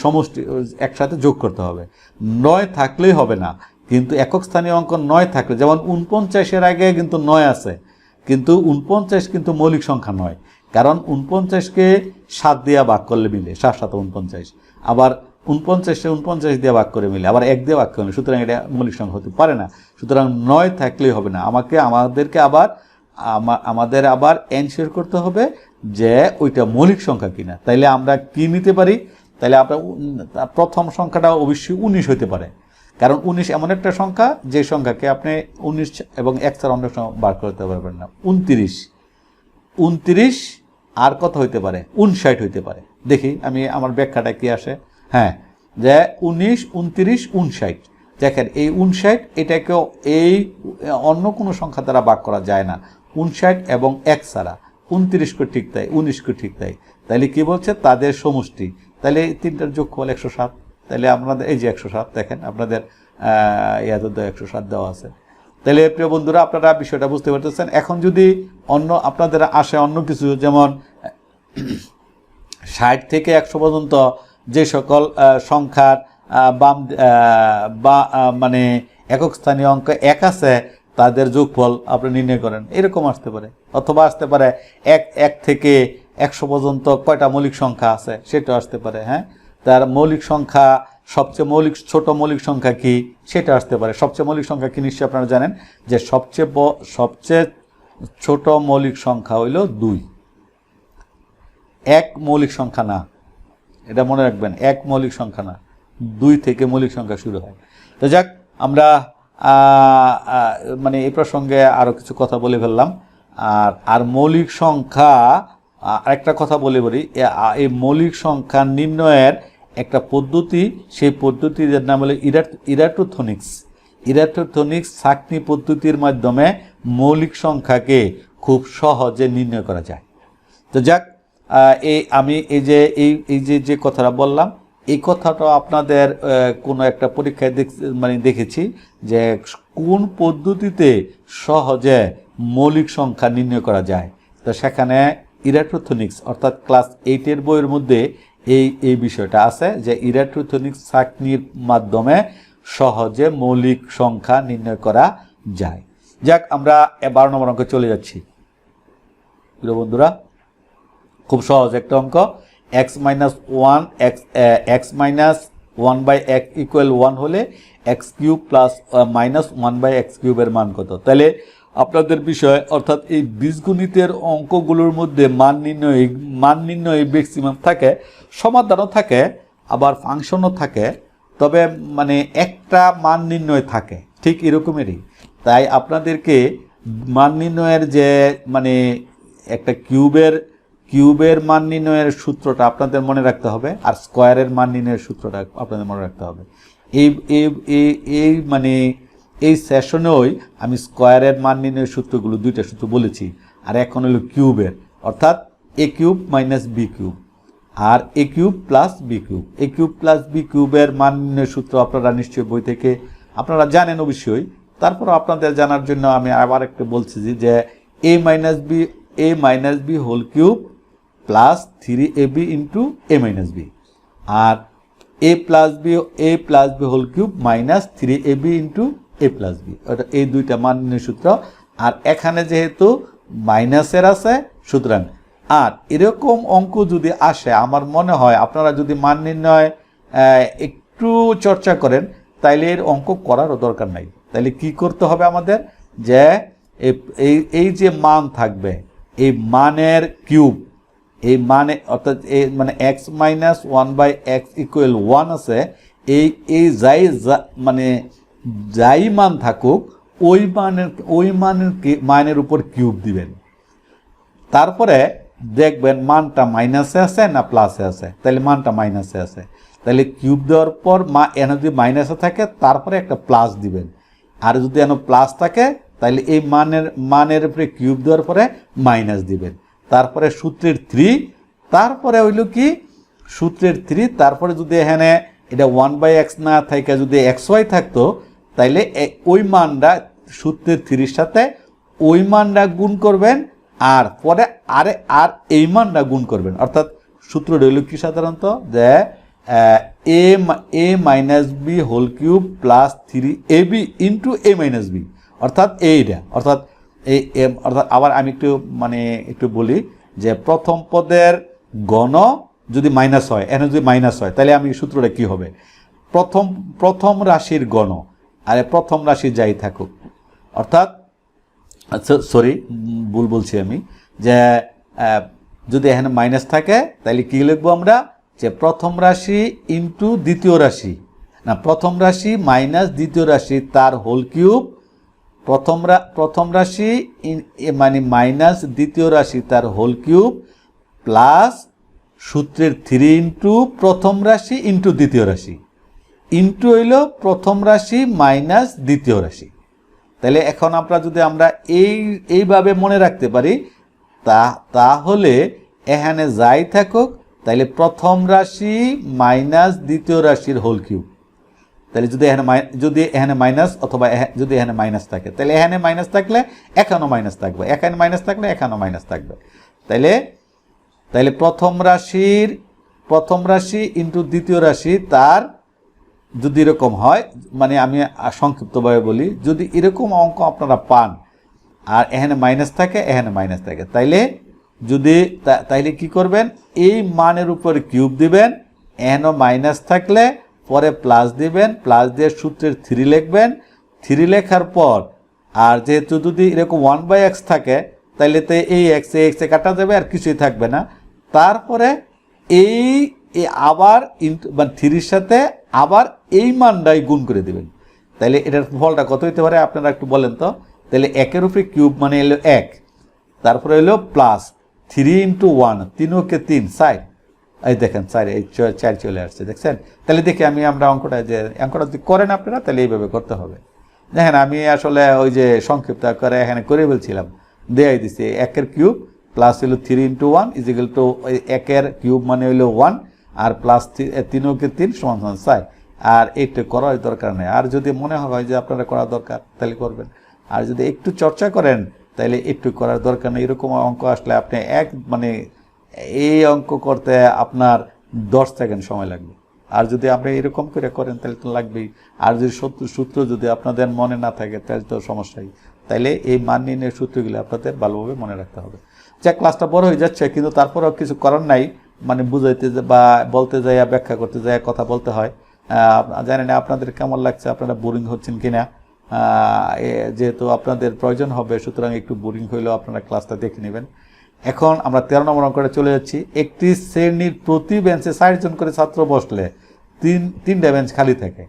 সমষ্টি একসাথে যোগ করতে হবে। 9 থাকলেই হবে না, কিন্তু একক স্থানীয় অঙ্ক 9 থাকলে, যেমন 49-এর আগে কিন্তু 9 আছে, কিন্তু 49 কিন্তু মৌলিক সংখ্যা নয়, কারণ 49-কে 7 দিয়ে ভাগ করলে মিলে 7 7 49, আবার 49 দিয়ে ভাগ করে মিলে আবার 1 দিয়ে ভাগ করে মিলে, সুতরাং এটা মৌলিক সংখ্যা হতে পারে না। সুতরাং 9 থাকলেই হবে না, আমাদের আবার এনশিওর করতে হবে যে ওইটা মৌলিক সংখ্যা কিনা। তাইলে আমরা কি নিতে পারি, তাইলে আমরা প্রথম সংখ্যাটা অবশ্যই 19 হতে পারে, কারণ 19 এমন একটা সংখ্যা যে সংখ্যাকে আপনি 19 এবং 1 ছাড়া অন্য সংখ্যা বার করতে পারবেন না। 29 আর কত হইতে পারে, 59 হইতে পারে। দেখি আমি আমার ব্যাখ্যাটা কি আসে। হ্যাঁ, যে 19, 29, 59। দেখেন এই 59 এটাকেও এই অন্য কোনো সংখ্যা দ্বারা ভাগ করা যায় না, 59 এবং 1 ছাড়া। 29 ঠিক তাই, 19 ঠিক তাই। তাইলে কি বলছে, তাদের সমষ্টি। তাহলে এই তিনটার যোগফল 107। তাহলে আপনাদের এই যে 107 দেখেন আপনাদের ইয়াতে 107 দেওয়া আছে। তাহলে প্রিয় বন্ধুরা, আপনারা বিষয়টা বুঝতে পারতেছেন। এখন যদি আপনাদের আসে অন্য কিছু, যেমন 60 থেকে 100 পর্যন্ত যে সকল সংখ্যার মানে একক স্থানীয় অঙ্ক 1 আছে তাদের যোগফল আপনি নির্ণয় করেন, এরকম আসতে পারে। অথবা আসতে পারে 1 থেকে 100 পর্যন্ত কয়টা মৌলিক সংখ্যা আছে সেটা আসতে পারে। হ্যাঁ, তার মৌলিক সংখ্যা সবচেয়ে ছোট মৌলিক সংখ্যা কি সেটা আসতে পারে। সবচেয়ে মৌলিক সংখ্যা কি নিশ্চয়ই আপনারা জানেন যে সবচেয়ে ছোট মৌলিক সংখ্যা হইল 2। 1 মৌলিক সংখ্যা না, এটা মনে রাখবেন, 1 মৌলিক সংখ্যা না, 2 থেকে মৌলিক সংখ্যা শুরু হয়। তো যাক, আমরা মানে এই প্রসঙ্গে আরও কিছু কথা বলে ফেললাম। আর মৌলিক সংখ্যা আরেকটা কথা বলি, এই মৌলিক সংখ্যা নির্ণয়ের একটা পদ্ধতি, সেই পদ্ধতির নাম হলো ইরাটোথনিক্স ছাঁকনি পদ্ধতির মাধ্যমে মৌলিক সংখ্যাকে খুব সহজে নির্ণয় করা যায়। তো যাক, আমি এই যে কথাটা বললাম, এই কথাটা আপনাদের কোনো একটা পরীক্ষায় মানে দেখেছি যে কোন পদ্ধতিতে সহজে মৌলিক সংখ্যা নির্ণয় করা যায়। তো সেখানে ইরাটোথনিক্স অর্থাৎ ক্লাস 8-এর বইয়ের মধ্যে এই বিষয়টা আছে যে ইরাটোথনিক্স ছাঁকনির মাধ্যমে সহজে মৌলিক সংখ্যা নির্ণয় করা যায়। যাক, আমরা 12 নম্বর অঙ্কে চলে যাচ্ছি। প্রিয় বন্ধুরা, খুব সহজ একটা অঙ্ক। x - 1/x ইকুয়াল 1 হলে x³ প্লাস মাইনাস 1/x³ এর মান কত? তাহলে আপনাদের বিষয় অর্থাৎ এই বীজগণিতের অঙ্কগুলোর মধ্যে মান নির্ণয় ম্যাক্সিমাম থাকে, সমাধানও থাকে, আবার ফাংশনও থাকে, তবে মানে একটা মান নির্ণয় থাকে ঠিক এরকমেরই। তাই আপনাদেরকে মান নির্ণয়ের যে মানে একটা কিউবের মান নির্ণয়ের সূত্রটা আপনাদের মনে রাখতে হবে, আর স্কোয়ারের মান নির্ণয়ের সূত্রটা আপনাদের মনে রাখতে হবে। এই মানে এই সেশনেই আমি স্কোয়ারের মান নির্ণয়ের সূত্রগুলো 2টা সূত্র বলেছি, আর এখন হলো কিউবের অর্থাৎ a³ মাইনাস b³ আর a³ plus b³ a³ plus b³ এর মান নির্ণয়ের সূত্র আপনারা নিশ্চয়ই বই থেকে আপনারা জানেন অবশ্যই। তারপর আপনাদের জানার জন্য আমি আবার একটু বলছি যে a minus b whole cube plus 3ab into a minus b আর a plus b whole cube minus 3ab into a plus b, ওটা এই দুইটা মান নির্ণয় সূত্র। আর এখানে যেহেতু মাইনাসের আছে সুতরাং, আর এরকম অঙ্ক যদি আসে আমার মনে হয় আপনারা যদি মান নির্ণয় একটু চর্চা করেন তাইলে এর অঙ্ক করারও দরকার নাই। তাইলে কি করতে হবে আমাদের, যে এই যে মান থাকবে এই মানের কিউব, এই মানে অর্থাৎ এই মানে x মাইনাস 1/x ইকুয়াল 1 আছে, এই যাই মান থাকুক ওই মানের উপর কিউব দিবেন। তারপরে দেখবেন মানটা মাইনাসে আছে না প্লাসে আছে, তাহলে মানটা মাইনাসে আছে, তাহলে কিউব দেওয়ার পর এখানে যদি মাইনাসে থাকে তারপরে একটা প্লাস দিবেন, আর যদি এখানে প্লাস থাকে তাহলে এই মানের উপরে কিউব দেওয়ার পরে মাইনাস দিবেন। তারপরে সূত্রের 3, তারপরে হইল কি সূত্রের 3, তারপরে যদি এখানে এটা 1/x না থাকে যদি xy থাকতো তাইলে ওই মানটা সূত্রের 3-এর সাথে ওই মানটা গুণ করবেন, আর পরে আর এই মানটা গুণ করবেন। অর্থাৎ সূত্রটা হইল কি সাধারণত যে a minus b whole cube plus 3ab into a minus b, অর্থাৎ এইটা অর্থাৎ আবার আমি একটু বলি যে প্রথম পদের গণ যদি মাইনাস হয়, এখানে যদি মাইনাস হয় তাহলে আমি সূত্রটা কি হবে, প্রথম রাশির গণ আর প্রথম রাশি যাই থাকুক, অর্থাৎ সরি ভুল বলছি আমি, যে যদি এখানে মাইনাস থাকে তাহলে কি লিখবো আমরা, যে প্রথম রাশি ইন্টু দ্বিতীয় রাশি, না প্রথম রাশি মাইনাস দ্বিতীয় রাশি তার হোল কিউব, প্রথম রাশি মানে মাইনাস দ্বিতীয় রাশি তার হোল কিউব প্লাস সূত্রের 3 ইন্টু প্রথম রাশি ইন্টু দ্বিতীয় রাশি ইন্টু হইল প্রথম রাশি মাইনাস দ্বিতীয় রাশি। তাহলে এখন আমরা এইভাবে মনে রাখতে পারি তাহলে এখানে যাই থাকুক তাহলে প্রথম রাশি মাইনাস দ্বিতীয় রাশির হোল কিউব, তাহলে যদি এখানে মাইনাস অথবা যদি এখানে মাইনাস থাকে তাহলে এখানে মাইনাস থাকলে এখানেও মাইনাস থাকবে, এখানে মাইনাস থাকলে এখানেও মাইনাস থাকবে। তাহলে প্রথম রাশি ইন্টু দ্বিতীয় রাশি তার যদি এরকম হয়, মানে আমি সংক্ষিপ্তভাবে বলি, যদি এরকম অঙ্ক আপনারা পান আর এখানে মাইনাস থাকে এখানে মাইনাস থাকে তাইলে কি করবেন, এই মানের উপর কিউব দিবেন, এখানেও মাইনাস থাকলে পরে প্লাস দিবেন, প্লাস দিয়ে সূত্রের 3 লিখবেন, 3 লেখার পর আর যেহেতু যদি এরকম 1/x থাকে তাহলে তো এই x এ কাটা যাবে আর কিছুই থাকবে না। তারপরে এই আবার মানে 3-এর সাথে আবার এই মানটাই গুণ করে দেবেন, তাহলে এটার ফলটা কত হইতে পারে আপনারা একটু বলেন তো। তাহলে 1-এর উপরে কিউব মানে এলো 1, তারপরে হলো প্লাস 3 ইন্টু 1, 3 কে 3 4, এই দেখেন 4 চলে আসছে, দেখছেন। তাহলে দেখি আমরা অঙ্কটা যদি করেন আপনারা তাহলে এইভাবে করতে হবে। দেখেন আমি আসলে ওই যে সংক্ষিপ্ত আকারে এখানে করে বলছিলাম, দেয়াই দিছি 1-এর কিউব প্লাস হলো 3 ইন্টু 1 ইজ ইকুয়াল টু 1-এর কিউব মানে হলো 1 আর প্লাস 3 সমান সমান 4 আর এইটা করার দরকার নেই। আর যদি মনে হয় যে আপনারা করা দরকার তাহলে করবেন, আর যদি একটু চর্চা করেন তাহলে একটু করার দরকার নেই। এরকম অঙ্ক আসলে আপনি মানে এই অঙ্ক করতে আপনার 10 সেকেন্ড সময় লাগবে। আর যদি আপনি এরকম করে করেন তাহলে তো লাগবেই। আর যদি সূত্র যদি আপনাদের মনে না থাকে তাহলে তো সমস্যাই। তাইলে এই মান নির্ণয়ের সূত্রগুলো আপনাদের ভালোভাবে মনে রাখতে হবে। যা ক্লাসটা বড় হয়ে যাচ্ছে, কিন্তু তারপরেও কিছু করার নাই, মানে বুঝাইতে বা বলতে যাইয়া ব্যাখ্যা করতে যাইয়া কথা বলতে হয়। জানি না আপনাদের কেমন লাগছে, আপনারা বোরিং হচ্ছেন কিনা। যেহেতু আপনাদের প্রয়োজন হবে, সুতরাং একটু বোরিং হইলেও আপনারা ক্লাসটা দেখে নেবেন। এখন আমরা 13 নম্বর অঙ্কটা চলে যাচ্ছি। একটি শ্রেণীর প্রতি বেঞ্চে 4 জন করে ছাত্র বসলে তিনটা বেঞ্চ খালি থাকে।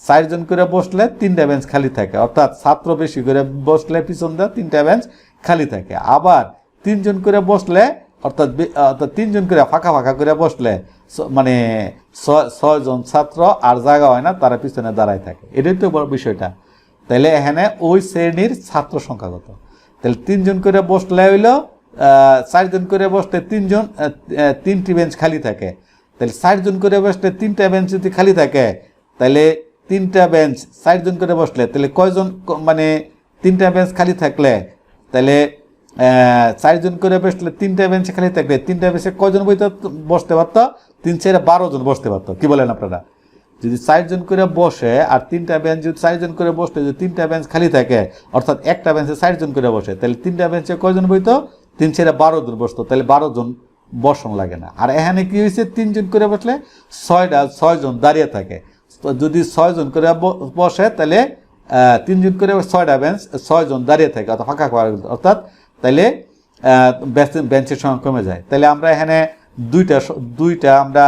4 জন করে বসলে 3টা বেঞ্চ খালি থাকে, অর্থাৎ ছাত্র বেশি করে বসলে পিছন দিয়ে 3টা বেঞ্চ খালি থাকে। আবার 3 জন করে বসলে অর্থাৎ 3 জন করে ফাঁকা ফাঁকা করে বসলে মানে 6 জন ছাত্র আর জায়গা হয় না, তারা পিছনে দাঁড়ায় থাকে। এটাই তো বড় বিষয়টা। তাহলে এখানে ওই শ্রেণীর ছাত্র সংখ্যা কত? তাহলে 3 জন করে বসলে হইলো 4 জন করে বসলে 3টি বেঞ্চ খালি থাকে। তাহলে 4 জন করে বসলে 3টা বেঞ্চ যদি খালি থাকে, তাহলে 3টা বেঞ্চ 4 জন করে বসলে তাহলে কয়জন, মানে 3টা বেঞ্চ খালি থাকলে তাহলে 4 জন করে বসলে 3টা বেঞ্চ খালি থাকলে 3টা বেঞ্চে কয়জন বসতে পারতো? 3 4 12 জন বসতে পারতো। কি বলেন আপনারা? যদি 4 জন করে বসে আর 3টা বেঞ্চ, যদি 4 জন করে বসলে যদি 3টা বেঞ্চ খালি থাকে, অর্থাৎ একটা বেঞ্চে 4 জন করে বসে, তাহলে 3টা বেঞ্চে কয়জন বইতো? 3 4 12 জন বসতো। তাহলে 12 জন বসন লাগে না। আর এখানে কি হয়েছে? 3 জন করে বসলে 6 জন দাঁড়িয়ে থাকে। তো যদি 6 জন করে বসে তাহলে 3 জন করে 6টা বেঞ্চ 6 জন দাঁড়িয়ে থাকে, অর্থাৎ ফাঁকা অর্থাৎ তাহলে বেঞ্চের সংখ্যা কমে যায়। তাহলে আমরা এখানে দুইটা আমরা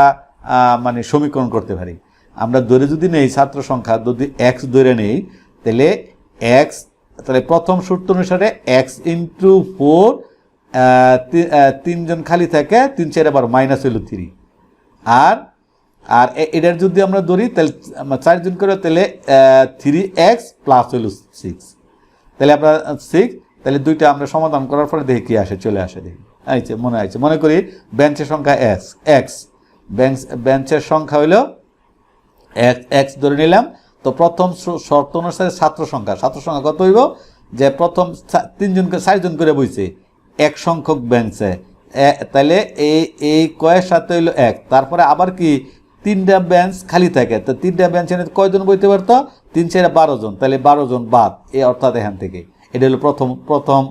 মানে সমীকরণ করতে পারি। আমরা ধরে যদি নেই ছাত্র সংখ্যা যদি x ধরে নেই, তাহলে x, তাহলে প্রথম সূত্র অনুসারে x × 4, 3 জন খালি থাকে, 3 4 আবার মাইনাস হইল 3। আর এটার যদি আমরা ধরি তাহলে 4 জন করে, তাহলে 3x প্লাস হইল 6। তাহলে আমরা 6, তাহলে দুইটা আমরা সমাধান করার পরে দেখি কি আসে, চলে আসে দেখি। আচ্ছা, মনে আছে, মনে করি বেঞ্চের সংখ্যা x, বেঞ্চের সংখ্যা হইল x ধরে নিলাম। তো প্রথম শর্ত অনুসারে ছাত্র সংখ্যা কত হইব? যে প্রথম 4 জন করে বইছে এক সংখ্যক বেঞ্চে, তাহলে এই কয়ের সাথে হইল 1। তারপরে আবার কি 3টা বেঞ্চ খালি থাকে, তো 3টা বেঞ্চে কয়জন বইতে পারতো? 3 4 12 জন, তাহলে 12 জন বাদ, অর্থাৎ এখান থেকে। এটা হলো প্রথম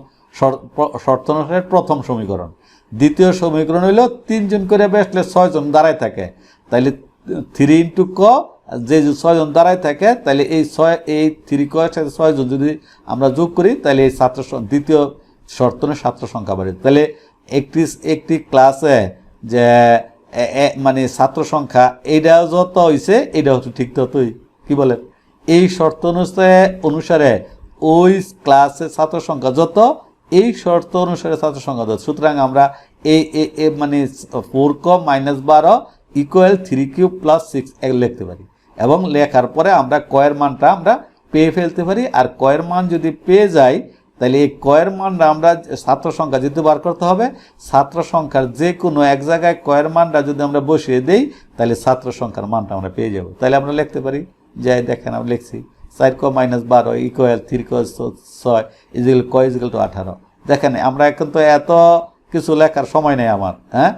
শর্ত অনুসারে প্রথম সমীকরণ। দ্বিতীয় সমীকরণ হইল 3 জন করে বসলে 6 জন দাঁড়ায় থাকে, তাহলে 3 × ক, যে 6 জন দাঁড়ায় থাকে, তাহলে এই 3 ক এর সাথে 6 জন যদি আমরা যোগ করি, তাহলে এই দ্বিতীয় শর্ত অনুসারে ছাত্র সংখ্যা বাড়ে। তাহলে একটি ক্লাসে যে মানে ছাত্র সংখ্যা এইটা যত হয়েছে, এটা হচ্ছে ঠিক ততই। কি বলেন? এই শর্ত অনুসারে ওই ক্লাসের ছাত্র সংখ্যা যত, এই শর্ত অনুসারে ছাত্র সংখ্যা যত। সুতরাং আমরা এই মানে 4ক - 12 = 3q + 6 লিখতে পারি, এবং লেখার পরে আমরা কয়ের মানটা আমরা পেয়ে ফেলতে পারি। আর কয়ের মান যদি পেয়ে যাই, তাহলে এই কয়ের মানটা আমরা ছাত্র সংখ্যা যেহেতু বার করতে হবে, ছাত্র সংখ্যার যে কোনো এক জায়গায় কয়ের মানটা যদি আমরা বসিয়ে দেই, তাহলে ছাত্র সংখ্যার মানটা আমরা পেয়ে যাব। তাহলে আমরা লিখতে পারি, যাই দেখেন আমরা লিখছি 4ক - 12 = 3ক + 6 = ক = 18। দেখেন আমরা এখন তো এত কিছু লেখার সময় নেই আমার। হ্যাঁ,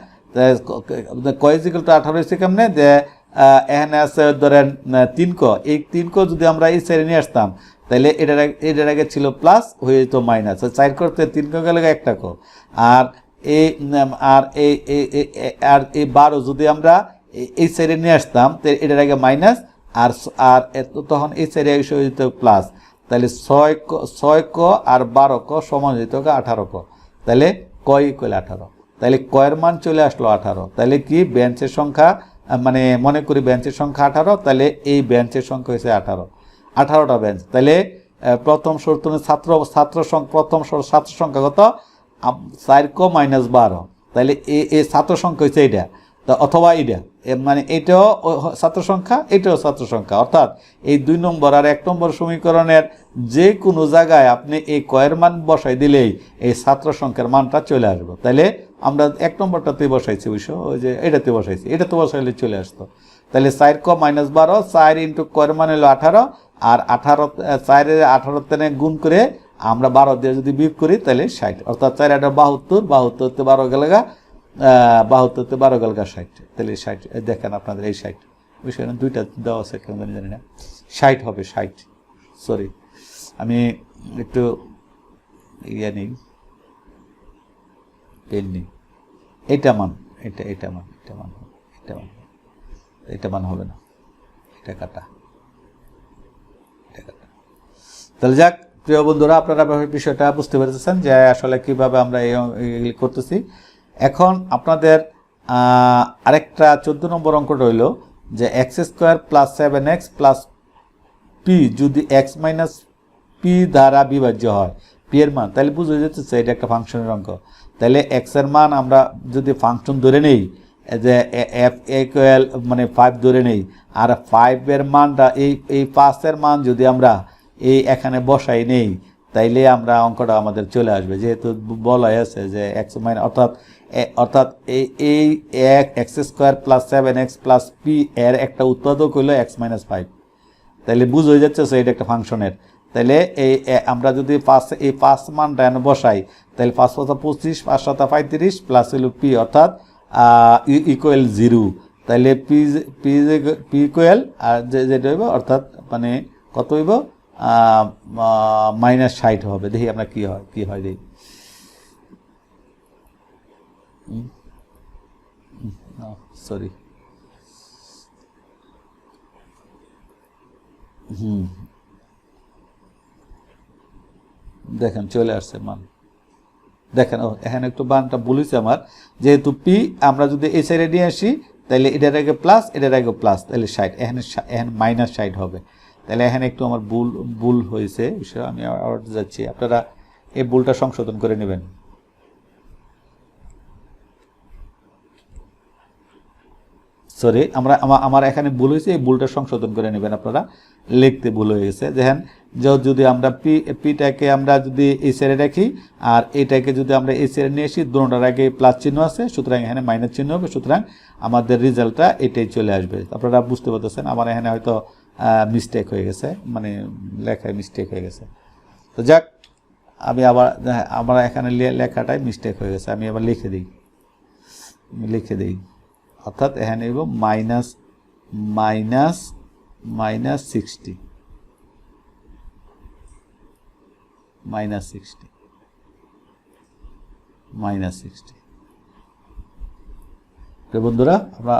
ক = 18 হয়েছে কেমনে? যে এখানে আছে ধরেন 3ক, এই 3ক যদি আমরা এই সাইডে নিয়ে আসতাম, তাহলে এটার আগে ছিল প্লাস, হয়ে যেত মাইনাস। 4 করতে 3ক গেলে একটা ক, আর এই 12 যদি আমরা এই সাইডে নিয়ে আসতাম, তাহলে এটার আগে মাইনাস, আর তখন এই সাইডে এসে হয়ে যেত প্লাস। তাহলে 6ক আর 12ক সমান যেত 18ক। তাহলে ক = 18। তাহলে কয়ের মান চলে আসলো 18। তাহলে কি বেঞ্চের সংখ্যা, মানে মনে করি বেঞ্চের সংখ্যা 18, তাহলে এই বেঞ্চের সংখ্যা হয়েছে 18টা বেঞ্চ। তাহলে প্রথম শর্ত প্রথম ছাত্র সংখ্যা কত? 4ক - 12। তাহলে এই ছাত্র সংখ্যা হয়েছে এইটা। তা অথবা এটা মানে এটাও ছাত্র সংখ্যা, এটাও ছাত্র সংখ্যা, অর্থাৎ এই 2 নম্বর আর 1 নম্বর সমীকরণের যে কোনো জায়গায় আপনি এই কয়ের মান বসাই দিলেই এই ছাত্র সংখ্যার মানটা চলে আসবে। তাইলে আমরা 1 নম্বরটাতে বসাইছি অবশ্য, ওই যে এটাতে বসাইছি, এটাতে বসাইলে চলে আসতো। তাহলে 4 ক -12, 4 ইন্টু কয়ের মান হলো 18, আর 18 4 18 তে গুণ করে আমরা 12 দিয়ে যদি বিয়োগ করি তাহলে 60, অর্থাৎ 4 8 72, 72 তে 12 গেলে 72 তে 12 গেলে 60, তাহলে 60 দেখেন আপনাদের এই 60 বিষয় দুইটা দেওয়া আছে কেন জানি না, 60 হবে 60। সরি আমি একটু ইয়ে নেই, পেন নেই। এটা মান, এটা মান, এটা মান, এটা মান, এটা মান হবে না, এটা কাটা, এটা কাটা। তাহলে যাক প্রিয় বন্ধুরা, আপনারা বিষয়টা বুঝতে পেরেছেন যে আসলে কিভাবে আমরা এইগুলি করতেছি। এখন আপনাদের আরেকটা 14 নম্বর অঙ্কটা হইল যে x² + 7x + p যদি x - p দ্বারা বিভাজ্য হয়, p এর মান, তাহলে বুঝে যাচ্ছে এটা একটা ফাংশনের অঙ্ক। তাহলে x এর মান আমরা যদি ফাংশন ধরে নেই যে f মানে 5 ধরে নেই, আর 5 এর মানটা এই 5 এর মান যদি আমরা এই এখানে বসাই নেই, তাইলে আমরা অঙ্কটা আমাদের চলে আসবে, যেহেতু বলা আছে যে x অর্থাৎ এই x² + 7x + p এর একটা উৎপাদক হইল x - 5। তাইলে বুঝ হয়ে যাচ্ছে এটা একটা ফাংশনের। তাইলে এই আমরা যদি এই 5 মানটা এনে বসাই, তাহলে 5 × 25, 5 × 35 প্লাস হইল p, অর্থাৎ ইকুয়াল 0। তাইলে p ইকুয়াল আর যেটা হইব, অর্থাৎ মানে কত হইব, -60 হবে। দেখি আমরা কি হয় দেখি। সরি, দেখেন চলে আসছে মান, দেখেন এখানে একটু বানটা বলেছে আমার, যেহেতু পি আমরা যদি এই সাইডে নিয়ে আসি তাহলে এটার আগে প্লাস, এটার আগে প্লাস, তাহলে 60, এখানে -60 হবে। তাহলে এখানে একটু আমার ভুল হয়েছে বিষয়, আমি আবার যাচ্ছি, আপনারা এই ভুলটা সংশোধন করে নেবেন। সরি, আমার এখানে ভুল হয়েছে, এই ভুলটা সংশোধন করে নেবেন আপনারা, লিখতে ভুল হয়ে গেছে। দেখেন যদি আমরা পিটাকে আমরা যদি এই সাইডে রাখি আর এটাকে যদি আমরা এই সাইডে নিয়ে আসি, দুটোটার আগে প্লাস চিহ্ন আছে, সুতরাং এখানে মাইনাস চিহ্ন হবে, সুতরাং আমাদের রেজাল্টটা এটাই চলে আসবে। আপনারা বুঝতে পারতেছেন আমার এখানে হয়তো মিস্টেক হয়ে গেছে, মানে লেখায় মিস্টেক হয়ে গেছে। তো যাক, আমি আমার এখানে লেখাটাই মিস্টেক হয়ে গেছে, আমি আবার লিখে দিই, অর্থাৎ এখানে হইব -60 তো বন্ধুরা,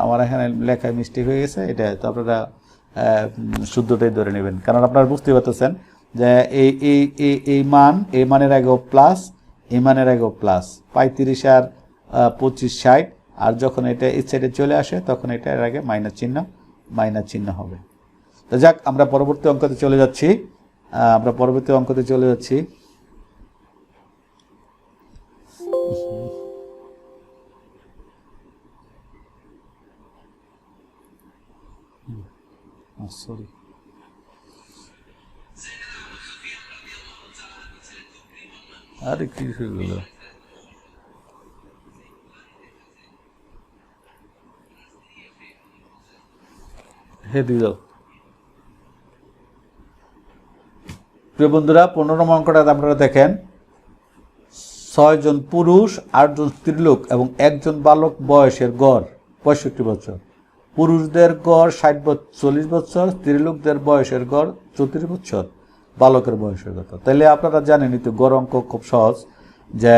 আমার এখানে লেখায় মিস্টেক হয়ে গেছে, এটা তো আপনারা শুদ্ধটাই ধরে নেবেন, কারণ আপনারা বুঝতে পারতেছেন যে এই মানের আগেও প্লাস, এই মানের আগেও প্লাস, 35 আর 25 60, আর যখন এটা এই সাইডে চলে আসে তখন এটার আগে মাইনাস চিহ্ন হবে। তো যাক, আমরা পরবর্তী অঙ্কতে চলে যাচ্ছি। সরি, আরে কি হয়ে গেল, প্রিয় বন্ধুরা, 15 অঙ্কটা আপনারা দেখেন, 6 জন পুরুষ, 8 জন স্ত্রীলোক এবং 1 জন বালক বয়সের গড় 65 বছর। পুরুষদের গড় 40 বছর, স্ত্রীলোকদের বয়সের গড় 34 বছর, বালকের বয়সের কত। তাহলে আপনারা জানেন তো গড় অঙ্ক খুব সহজ, যে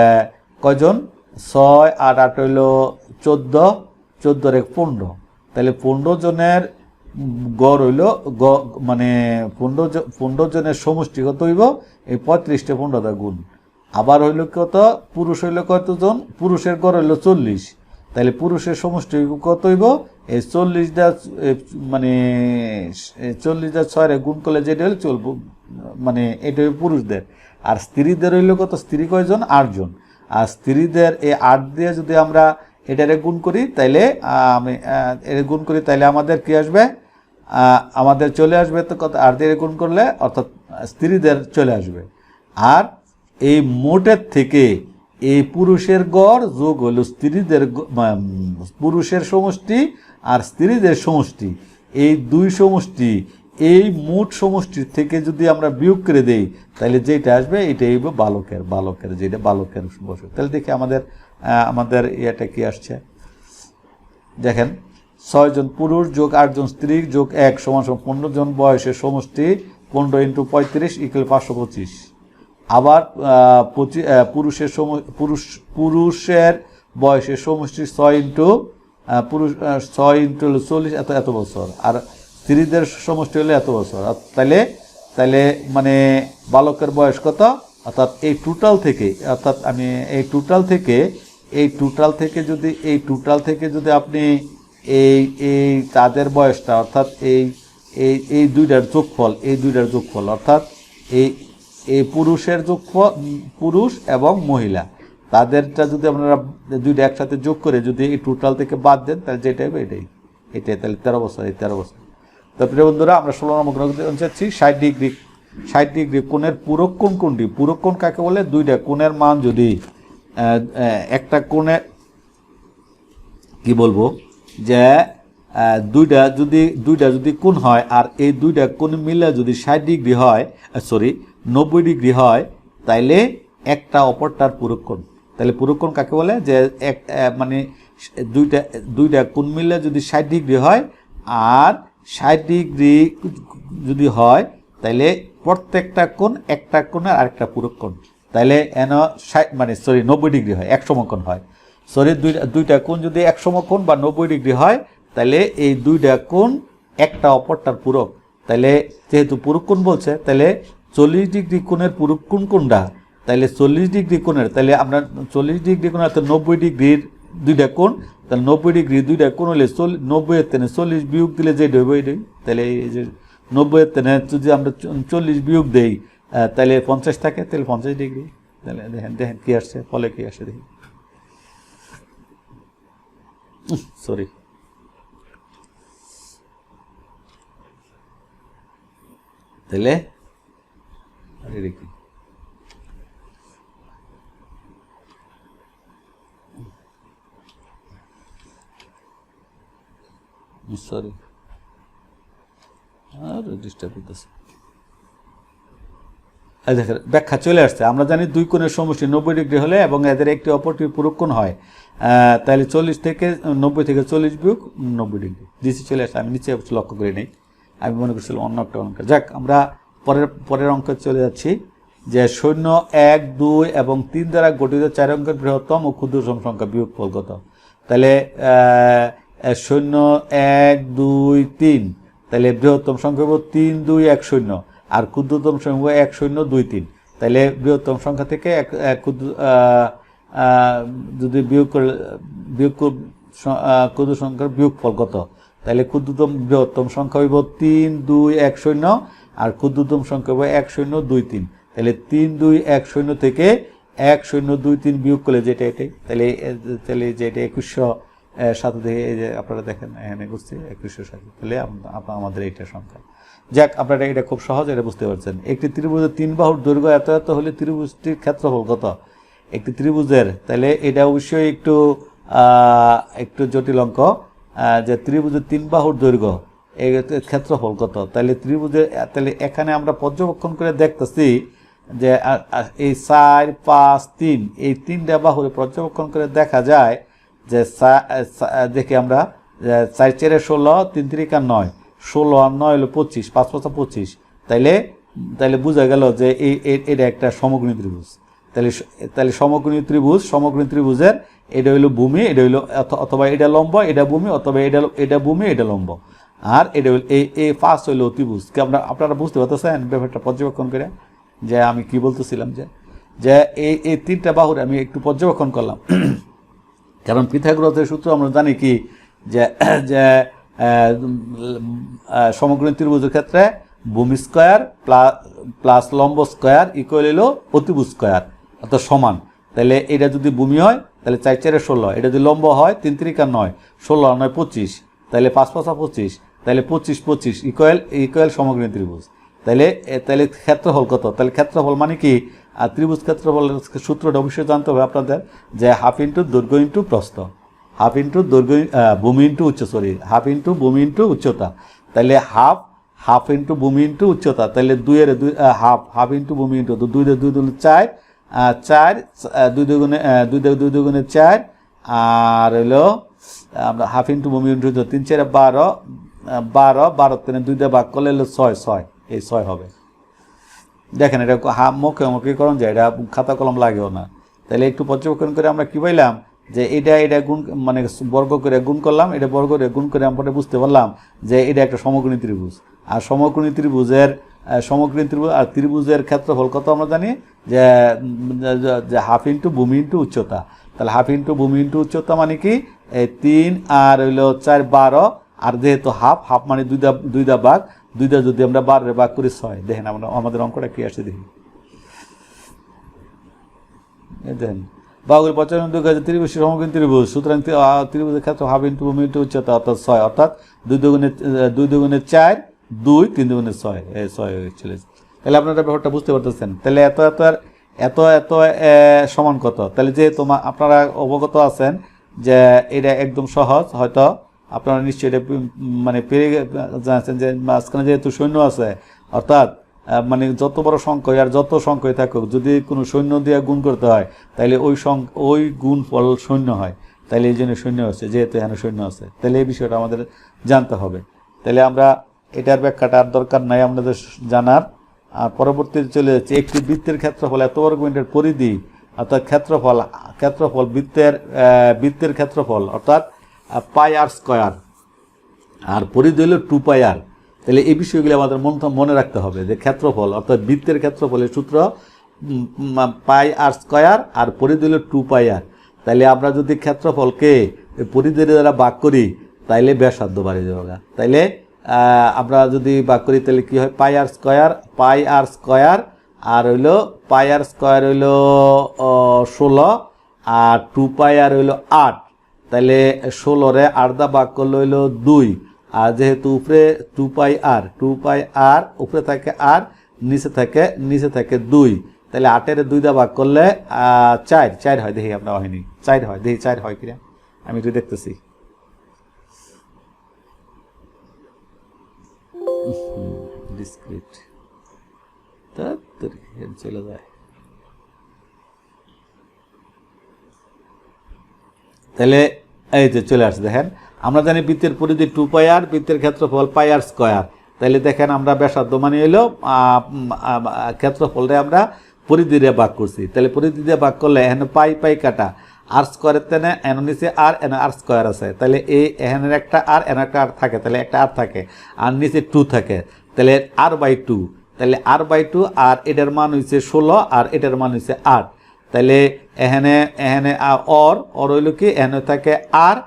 কয়জন, 6 আর 8 হইল 14, 14 এর 15, তাহলে 15 জনের গড় হইল মানে 15 জনের সমষ্টি কত হইব, এই 35টা 15 গুণ। আবার হইল কত, পুরুষ হইল কতজন, পুরুষের গড় হইল 40, তাহলে পুরুষের সমষ্টি কত হইব, এই 40টা মানে 40টা 6 গুণ করলে যেটা হলে চলবো, মানে এটা হইল পুরুষদের। আর স্ত্রীদের হইল কত, স্ত্রী কয়জন, 8 জন, আর স্ত্রীদের এই 8 দিয়ে যদি আমরা এটারে গুণ করি তাইলে আমি এর গুণ করি তাইলে আমাদের কি আসবে, আমাদের চলে আসবে তো কত, আর দিয়ে গুণ করলে অর্থাৎ স্ত্রীদের চলে আসবে। আর এই মোটের থেকে এই পুরুষের গড় যোগ হলো স্ত্রীদের পুরুষের সমষ্টি আর স্ত্রীদের সমষ্টি, এই দুই সমষ্টি এই মোট সমষ্টির থেকে যদি আমরা বিয়োগ করে দেই তাহলে যেটা আসবে এটাই বালকের যেটা বালকের বসে। তাহলে দেখি আমাদের ইয়েটা কি আসছে, দেখেন 6 জন পুরুষ যোগ 8 জন স্ত্রী যোগ 1 সমান 15 জন বয়সের সমষ্টি 15 × 35 = 525। আবার পুরুষের বয়সের সমষ্টি 6 × 40 এত বছর, আর স্ত্রীদের সমষ্টি হলে এত বছর। তাহলে মানে বালকের বয়স কত, অর্থাৎ এই টোটাল থেকে যদি আপনি এই তাদের বয়সটা অর্থাৎ এই দুইটার যোগফল অর্থাৎ এই পুরুষের যোগফল, পুরুষ এবং মহিলা তাদেরটা যদি আপনারা দুইটা একসাথে যোগ করে যদি এই টোটাল থেকে বাদ দেন তাহলে যেটা হবে এটাই তাহলে 13 বছর। এই 13 বছর। তো প্রিয় বন্ধুরা, আমরা 16 নম্বর কোণ চাচ্ছি 60 ডিগ্রি কোণের পূরক কোণ কোনটি? পূরক কোণ কাকে বলে? দুইটা কোণের মান যদি একটা কোণে কি বলবো যে দুইটা যদি কোণ হয় আর এই দুইটা কোণ মিলে যদি 60 ডিগ্রি হয়, 90 ডিগ্রি হয়, তাইলে একটা অপরটার পূরক কোণ। তাহলে পূরক কোণ কাকে বলে? যে মানে দুইটা কোণ মিলে যদি 60 ডিগ্রি হয় আর 60 ডিগ্রি যদি হয় তাইলে প্রত্যেকটা কোণ একটা কোণের আরেকটা পূরক কোণ। তাইলে 90 ডিগ্রি হয়, এক সমকোণ হয়। দুইটা কোণ যদি এক সমকোণ বা 90 ডিগ্রি হয় তাহলে এই দুইটা কোণ একটা অপরটার পূরক। তাইলে যেহেতু পূরক কোণ বলছে তাহলে 40 ডিগ্রি কোণের পূরক কোণ কোনটা? তাহলে 40 ডিগ্রি কোণের, তাহলে আমরা 40 ডিগ্রি কোণ অর্থাৎ 90 ডিগ্রির দুইটা কোণ, তাহলে 90 ডিগ্রি দুইটা কোণ হলে 90 এর থেকে 40 বিয়োগ দিলে যেটা হবে এটাই। তাহলে এই যে 90 এর থেকে যদি আমরা 40 বিয়োগ দেই তাহলে 50 থাকে, তাহলে 50 ডিগ্রি। তাহলে দেখেন কি আসছে, ফলে কি আসে দেখি। তাহলে দেখেন ব্যাখ্যা চলে আসছে। আমরা জানি দুই কোণের সমষ্টি 90 ডিগ্রি হলে এবং এদের একটি অপরটির পূরক কোণ হয়, তাহলে 40 থেকে 90 থেকে 40 বিয়োগ 90 ডিগ্রি দিচ্ছি চলে আসছে। আমি নিচে লক্ষ্য করে নেই, আমি মনে করছিলাম অন্য একটা অঙ্ক। যাক, আমরা পরের অঙ্কে চলে যাচ্ছি যে শূন্য 1, 2 এবং 3 দ্বারা গঠিত 4 অঙ্কের বৃহত্তম ও ক্ষুদ্রতম সংখ্যা বিয়োগফল কত? তাহলে 0, 1, 2, 3, তাহলে বৃহত্তম সংখ্যা হবে 3, 2, 1, 0 আর ক্ষুদ্রতম সংখ্যা 1, 0, 2, 3। তাহলে বৃহত্তম সংখ্যা থেকে যদি ক্ষুদ্র সংখ্যার বিয়োগফল কত? তাহলে বৃহত্তম সংখ্যা হইব 3, 2, 1, 0 আর ক্ষুদ্রতম সংখ্যা হবে 1, 0, 2, 3। তাহলে 3, 2, 1, 0 থেকে 1, 0, 2, 3 বিয়োগ করলে যেটা এটাই। তাহলে যেটা 2107 থেকে এই যে আপনারা দেখেন এখানে করছি 2107, তাহলে আমাদের এইটা সংখ্যা। যাক, আপনারা এটা খুব সহজ, এটা বুঝতে পারছেন। একটি ত্রিভুজের 3 বাহুর দৈর্ঘ্য এত হলে ত্রিভুজটির ক্ষেত্রফল কত? একটি ত্রিভুজের, তাহলে এটা অবশ্যই একটু জটিল অঙ্ক, যে ত্রিভুজের 3 বাহুর দৈর্ঘ্য এই ক্ষেত্রফল কত? তাহলে এখানে আমরা পর্যবেক্ষণ করে দেখতেছি যে এই 4, 5, 3 এই 3টা বাহুরে পর্যবেক্ষণ করে দেখা যায় যে দেখি আমরা 4, 4, 16, 3, 3, 9, 16 আর 9 হলো 25, 5, 5, 25। তাইলে বোঝা গেল যে এটা একটা সমকোণী ত্রিভুজ। তাহলে সমকোণী ত্রিভুজের এটা হইলো ভূমি, এটা হইলো অথবা এটা লম্ব, এটা ভূমি, অথবা এটা ভূমি, এটা লম্ব, আর এটা হইল এই ফার্স্ট হইলো ত্রিভুজ। আপনারা বুঝতে পারতেছেন ব্যাপারটা পর্যবেক্ষণ করে যে আমি কি বলতেছিলাম, যে এই 3টা বাহুর আমি একটু পর্যবেক্ষণ করলাম। কারণ পিথাগোরাসের সূত্র আমরা জানি কি যে সমকোণী ত্রিভুজের ক্ষেত্রে ভূমি স্কয়ার প্লাস লম্ব স্কয়ার ইকুয়াল হলো অতিভুজ স্কয়ার, অর্থাৎ সমান। তাহলে এটা যদি ভূমি হয় তাহলে 4 4 16, এটা যদি লম্ব হয় 3 3 9, 16 9 25, তাহলে 5 5 25, তাহলে 25 25 ইকুয়াল সমকোণী ত্রিভুজ। তাহলে ক্ষেত্রফল কত? তাহলে ক্ষেত্রফল মানে কি, আর ত্রিভুজ ক্ষেত্রফলের সূত্রটা অবশ্যই জানতে হবে আপনাদের, যে হাফ ইন্টু দৈর্ঘ্য ইন্টু প্রস্থ, হাফ ইন্টু দৈর্ঘ্য ভূমি ইন্টু হাফ ইন্টু ভূমি ইন্টু উচ্চতা। তাহলে হাফ ইন্টু ভূমি ইন্টু উচ্চতা, তাহলে 2 এর হাফ ইন্টু ভূমি ইন্টু 2 2 2 4, 4 2 2 দুগুণে 4, আর হলো আমরা হাফ ইন্টু ভূমি ইন্টু 3 4 12, 12 3 2 দিয়ে ভাগ করলে হলো 6 6, এই 6 হবে। দেখেন এটা মুখে করণ যায়, এটা খাতা কলম লাগেও না। তাহলে একটু পর্যবেক্ষণ করে আমরা কি পাইলাম, যে এটা গুণ মানে বর্গ করে গুণ করলাম, এটা বর্গ করে গুণ করে আমরা বুঝতে পারলাম যে এটা একটা সমকোণী ত্রিভুজ। আর সমকোণী ত্রিভুজ আর ত্রিভুজের ক্ষেত্রফল কত আমরা জানি, যে হাফ ইন্টু ভূমি ইন্টু উচ্চতা। তাহলে হাফ ইন্টু ভূমি ইন্টু উচ্চতা মানে কি, 3 আর হইলো 4 12, আর যেহেতু হাফ মানে দুইটা ভাগ, দুইটা যদি আমরা 12 ভাগ করি 6। দেখেন আমরা আমাদের অঙ্কটা কি আসে দেখি, দেখেন বাহুর 95 ত্রিভুজ সমকোণী ত্রিভুজ, সুতরাং ত্রিভুজের ক্ষেত্র হাফ ইন্টু ভূমি ইন্টু উচ্চতা অর্থাৎ 6, অর্থাৎ 2 দুগুণে 4, 2 3 দুগুণে 6, এই 6 চলে। তাহলে আপনারা ব্যাপারটা বুঝতে পারতেছেন। তাহলে এত সমান কত? তাহলে যেহেতু আপনারা অবগত আছেন যে এটা একদম সহজ, হয়তো আপনারা নিশ্চয়ই এটা মানে পেরে জানছেন যে মাঝখানে যেহেতু সৈন্য আছে, অর্থাৎ মানে যত বড় সংখ্যা আর যত সংখ্যায় থাকুক, যদি কোনো সৈন্য দিয়ে গুণ করতে হয় তাহলে ওই গুণ ফল শূন্য হয়। তাহলে এই জন্য শূন্য হচ্ছে, যেহেতু এখানে শূন্য আছে। তাহলে এই বিষয়টা আমাদের জানতে হবে। তাহলে আমরা এটার ব্যাখ্যাটা আর দরকার নাই আমাদের জানার। আর পরবর্তীতে চলে যাচ্ছে, একটি বৃত্তের ক্ষেত্রফল এত বর্গ মিটার পরিধি, অর্থাৎ ক্ষেত্রফল বৃত্তের ক্ষেত্রফল অর্থাৎ পাই আর স্কয়ার, আর পরিধি হলো 2 পাই আর। তাহলে এই বিষয়গুলি আমাদের মনে রাখতে হবে, যে ক্ষেত্রফল অর্থাৎ বৃত্তের ক্ষেত্রফলের সূত্র পাই আর স্কয়ার, আর পরিধি হলো 2 পাই আর। তাহলে আমরা যদি ক্ষেত্রফলকে পরিধির দ্বারা ভাগ করি তাইলে ব্যাসার্ধ বাড়িয়ে যাবে। তাইলে আমরা যদি ভাগ করি তাহলে কি হয়, পাই আর স্কয়ার আর হইলো পাই আর স্কয়ার হইলো 16, আর 2 পাই আর হইলো 8। তাহলে 16 রে 8 দা ভাগ করলে হইলো 2, আর যেহেতু উপরে 2 পাই আর উপরে থাকে আর নিচে থাকে 2, তাহলে 8 এর 2 দা ভাগ করলে 4 হয়। দেখি আমরা হয়নি, 4 হয়, দেখি 4 হয় কিনা, আমি একটু দেখতেছি। ডিসক্রিট চলে যায়। তাহলে এই যে চলে আসছে, দেখেন আমরা জানি বৃত্তের পরিধি 2 পাই আর, বৃত্তের ক্ষেত্রফল পাই আর স্কয়ার। তাহলে দেখেন আমরা ব্যাসার্ধ মানে হইলো ক্ষেত্রফলটা আমরা পরিধি দিয়ে ভাগ করছি। তাহলে পরিধি দিয়ে ভাগ করলে এখানে পাই কাটা, আর স্কয়ারের তেনে এন নিচে আর স্কয়ার আছে। তাহলে এই এখানের একটা আর এন একটা আর থাকে, তাহলে একটা আর থাকে, আর নিচে 2 থাকে, তাহলে r/2। তাহলে r/2, আর এটার মান হইছে 16, আর এটার মান হইছে 8। তাহলে এখানে অর হইল কি, এখানে থাকে আর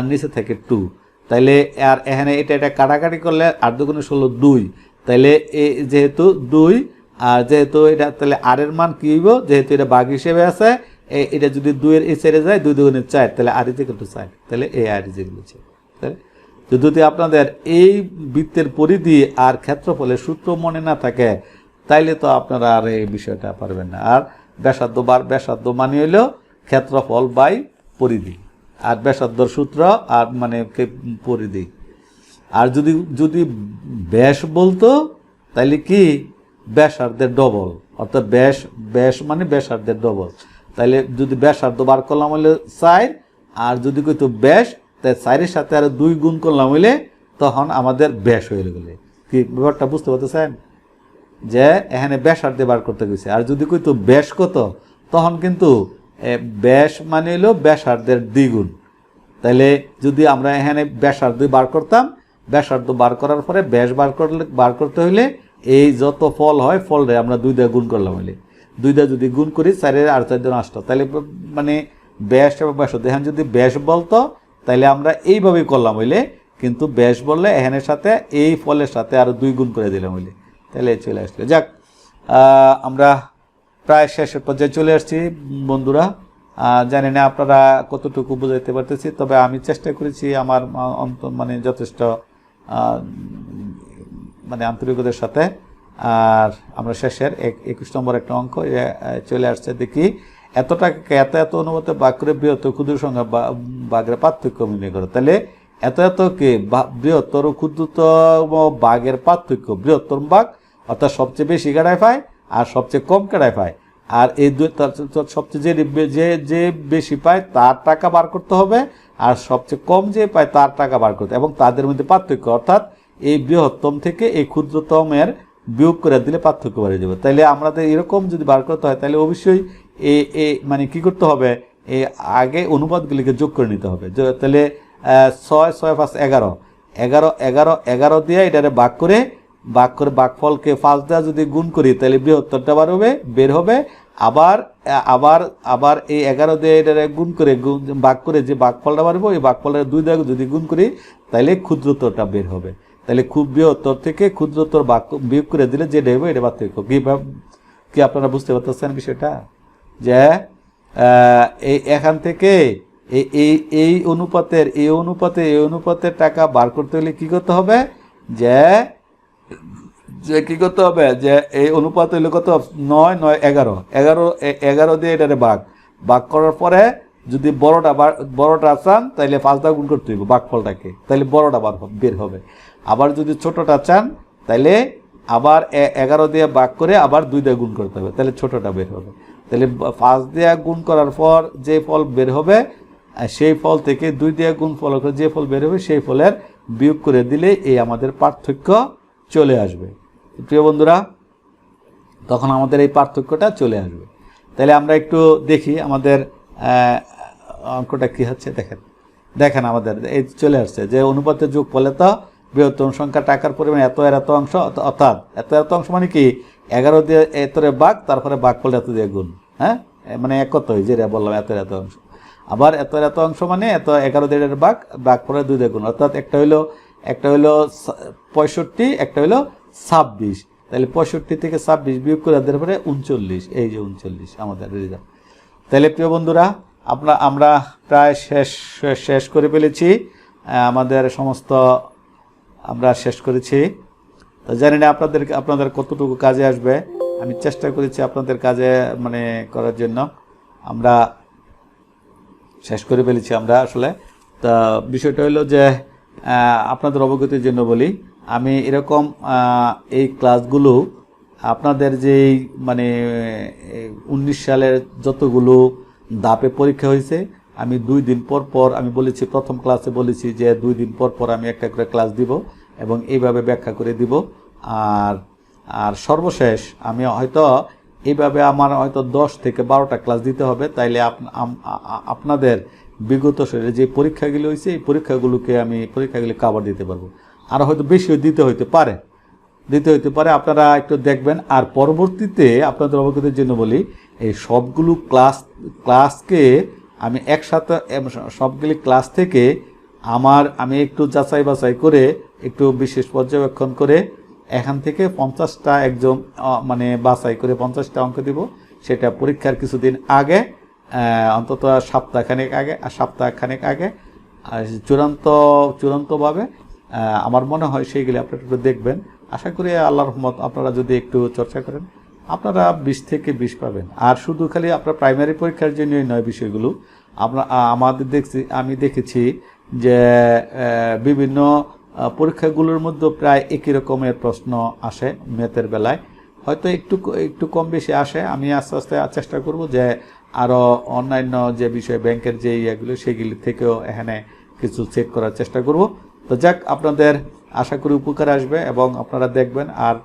নিচে থাকে 2। তাইলে আর এখানে এটা কাটাকাটি করলে 8 দুগুণে 16 2। তাইলে যেহেতু 2, আর যেহেতু এটা, তাহলে আর এর মান কি হইব, যেহেতু এটা ভাগ হিসেবে আছে, এটা যদি 2 এর এই সাইডে যায় 2 দুগুণে 4, তাহলে আর ইকুয়াল টু 4। তাহলে এই আর ইকুয়াল টু 4। তাহলে যদি আপনাদের এই বৃত্তের পরিধি আর ক্ষেত্রফলের সূত্র মনে না থাকে তাইলে তো আপনারা আর এই বিষয়টা পারবেন না। আর ব্যাসার্ধ মানে হইলো ক্ষেত্রফল বাই পরিধি, আর ব্যাসার্ধর সূত্র আর মানে পরিধি। আর যদি ব্যাস বলতো তাইলে কি, ব্যাসার্ধের ডবল, অর্থাৎ ব্যাস মানে ব্যাসার্ধের ডবল। তাইলে যদি ব্যাসার্ধ বার করলাম হইলে 4, আর যদি কইতো ব্যাস, তাই 4-এর সাথে আর 2 গুণ করলাম হইলে তখন আমাদের ব্যাস হয়ে গেলে। কি ব্যাপারটা বুঝতে পারতেছেন, যে এখানে ব্যাসার্ধে বার করতে গেছে। আর যদি কইতো ব্যাস কত, তখন কিন্তু ব্যাস মানে হলো ব্যাসার্ধের দ্বিগুণ। তাইলে যদি আমরা এখানে ব্যাসার্ধ বার করতাম, ব্যাসার্ধ বার করার পরে ব্যাস বার করতে হইলে এই যত ফল হয় ফলরে আমরা 2 দিয়ে গুণ করলাম হইলে, 2 দিয়ে যদি গুণ করি 4 আর 4 দিয়ে 8, তাহলে মানে ব্যাস এবং ব্যাসার্ধ। এখন যদি ব্যাস বলতো তাহলে আমরা এইভাবেই করলাম হইলে, কিন্তু ব্যাস বললে এখানের সাথে এই ফলের সাথে আরো 2 গুণ করে দিলাম হইলে, তাহলে চলে আসলো। যাক, আমরা প্রায় শেষের পর্যায়ে চলে আসছি বন্ধুরা। জানি না আপনারা কতটুকু বুঝাইতে পারতেছি, তবে আমি চেষ্টা করেছি আমার মানে যথেষ্ট মানে আন্তরিকতার সাথে। আর আমরা শেষের 21 নম্বর একটা অঙ্ক চলে আসছে, দেখি এত টাকাকে এত এত অনুপাতে ভাগ করে বৃহত্তর ক্ষুদ্র সংখ্যা ভাগের পার্থক্য নির্ণয় করো। তাহলে এত এতকে বৃহত্তর ও ক্ষুদ্রতম ভাগের পার্থক্য, বৃহত্তম ভাগ অর্থাৎ সবচেয়ে বেশি কাটায় পায় আর সবচেয়ে কম কাটায় পায়, আর এই সবচেয়ে যে বেশি পায় তার টাকা বার করতে হবে, আর সবচেয়ে কম যে পায় তার টাকা বার করতে, এবং তাদের মধ্যে পার্থক্য অর্থাৎ এই বৃহত্তম থেকে এই ক্ষুদ্রতমের বিয়োগ করে দিলে পার্থক্য বেড়ে যাবে। তাইলে আমাদের এরকম যদি বার করতে হয় তাহলে অবশ্যই মানে কি করতে হবে, এই আগে অনুপাতগুলিকে যোগ করে নিতে হবে। তাহলে 6 6 5 11 11 11 11 দিয়ে এটারে ভাগ করে ভাগফলকে 5 দেওয়া যদি গুণ করি তাহলে বৃহত্তরটা বের হবে। আবার আবার আবার এই 11 দিয়ে এটারে গুণ করে ভাগ করে যে ভাগফলটা বাড়বো, এই ভাগফলের 2 দিয়ে যদি গুণ করি তাহলে ক্ষুদ্রতরটা বের হবে। তাহলে খুব বৃহত্তর থেকে ক্ষুদ্রতর বিয়োগ করে দিলে যে দেবো এটা পার্থক্য। কি আপনারা বুঝতে পারতেছেন বিষয়টা? যে এখান থেকে এই অনুপাতের টাকা বার করতে হলে কি করতে হবে, যে কি করতে হবে, যে এই অনুপাত হইলে কত 9 9 11 11 11 দিয়ে এটারে ভাগ করার পরে যদি বড়টা চান তাহলে 5 দিয়ে গুণ করতে হইব ভাগফলটাকে, তাহলে বড়টা বের হবে। আবার যদি ছোটটা চান তাহলে আবার 11 দিয়ে ভাগ করে আবার 2 দিয়ে গুণ করতে হবে, তাহলে ছোটটা বের হবে। তাহলে 5 দিয়ে গুণ করার পর যে ফল বের হবে সেই ফল থেকে 2 দিয়ে গুণ ফল করে যে ফল বের হবে সেই ফলের বিয়োগ করে দিলে এই আমাদের পার্থক্য চলে আসবে। প্রিয় বন্ধুরা, তখন আমাদের এই পার্থক্যটা চলে আসবে। তাহলে আমরা একটু দেখি আমাদের অঙ্কটা কি হচ্ছে। দেখেন আমাদের এই চলে আসছে যে অনুপাতের যোগ ফলে তো বৃহত্তম সংখ্যা টাকার পরিমাণ এত অংশ, অর্থাৎ এত অংশ মানে কি 11 দিয়ে এতরে ভাগ, তারপরে ভাগ ফলে এত দিয়ে গুণ, হ্যাঁ মানে একতই যেটা বললাম এত অংশ। আবার এত অংশ মানে এত 11 দিয়ে ভাগ ফলে 2 দিয়ে গুণ, অর্থাৎ একটা হইলো 65, একটা হইলো 26। তাহলে 65 থেকে 26 বিয়োগ করে দেওয়ার পরে 39, এই যে 39 আমাদের রেজাল্ট। তাহলে প্রিয় বন্ধুরা, আমরা প্রায় শেষ করে ফেলেছি, আমাদের সমস্ত আমরা শেষ করেছি। তো জানি না আপনাদের কতটুকু কাজে আসবে, আমি চেষ্টা করেছি আপনাদের কাজে মানে করার জন্য। আমরা শেষ করে ফেলেছি আমরা আসলে। তা বিষয়টা হলো যে আপনাদের অবগতির জন্য বলি, আমি এরকম এই ক্লাসগুলো আপনাদের যেই মানে 19 সালের যতগুলো ধাপে পরীক্ষা হয়েছে আমি 2 দিন পর আমি বলেছি, প্রথম ক্লাসে বলেছি যে 2 দিন পর আমি একটা করে ক্লাস দিব এবং এইভাবে ব্যাখ্যা করে দিব। আর সর্বশেষ আমি হয়তো এইভাবে আমার হয়তো 10 থেকে 12টা ক্লাস দিতে হবে, তাইলে আপনাদের বিগত সালের যে পরীক্ষাগুলো হয়েছে এই পরীক্ষাগুলি কভার দিতে পারবো। আর হয়তো বেশিও দিতে হইতে পারে, আপনারা একটু দেখবেন। আর পরবর্তীতে আপনাদের অবগতির জন্য বলি, এই সবগুলো ক্লাসকে আমি একসাথে সবগুলি ক্লাস থেকে আমি একটু যাচাই বাছাই করে একটু বিশেষ পর্যবেক্ষণ করে এখান থেকে 50টা একজন মানে বাছাই করে 50টা অঙ্ক দিব। সেটা পরীক্ষার কিছুদিন আগে, অন্তত সপ্তাহখানেক আগে চূড়ান্তভাবে আমার মনে হয় সেইগুলি আপনারা একটু দেখবেন। আশা করি আল্লাহর রহমত আপনারা যদি একটু চর্চা করেন আপনারা 20 থেকে 20 পাবেন। আর শুধু খালি আপনার প্রাইমারি পরীক্ষার জন্যই নয়, বিষয়গুলো আমি দেখেছি যে বিভিন্ন পরীক্ষাগুলোর মধ্যে প্রায় একই রকমের প্রশ্ন আসে। ম্যাথের বেলায় হয়তো একটু কম বেশি আসে। আমি আস্তে আস্তে চেষ্টা করব যে আরও অন্যান্য যে বিষয় ব্যাংকের যে ইয়েগুলো সেগুলি থেকেও এখানে কিছু চেক করার চেষ্টা করব। তো যাক, আপনাদের আশা করি উপকার আসবে এবং আপনারা দেখবেন। আর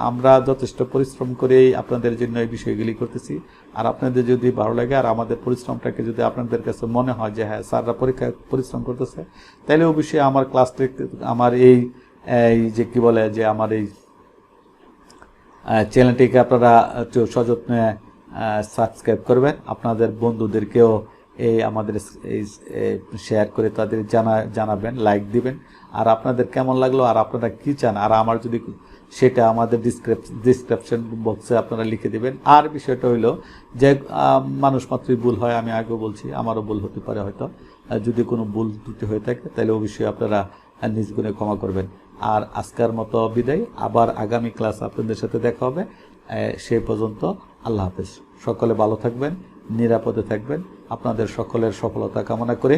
আমরা যথেষ্ট পরিশ্রম করেই আপনাদের জন্য এই বিষয়গুলি করতেছি। আর আপনাদের যদি ভালো লাগে আর আমাদের পরিশ্রমটাকে যদি আপনাদের কাছে মনে হয় যে হ্যাঁ স্যাররা পরিশ্রম করতেছে, তাহলে অবশ্যই আমার আমার এই যে কি বলে যে আমার এই চ্যানেলটিকে আপনারা সযত্নে সাবস্ক্রাইব করবেন। আপনাদের বন্ধুদেরকেও আমাদের শেয়ার করে তাদের জানাবেন, লাইক দিবেন। আর আপনাদের কেমন লাগলো আর আপনারা কি চান, আর আমার যদি সেটা আমাদের ডিসক্রিপশন বক্সে আপনারা লিখে দেবেন। আর বিষয়টা হইল যে মানুষ মাত্রই ভুল হয়, আমি আগেও বলছি, আমারও ভুল হতে পারে হয়তো। যদি কোনো ভুল ত্রুটি হয়ে থাকে তাহলে অবশ্যই আপনারা নিজ গুণে ক্ষমা করবেন। আর আজকের মতো বিদায়, আবার আগামী ক্লাস আপনাদের সাথে দেখা হবে। সেই পর্যন্ত আল্লাহ হাফেজ। সকলে ভালো থাকবেন, নিরাপদে থাকবেন। আপনাদের সকলের সফলতা কামনা করে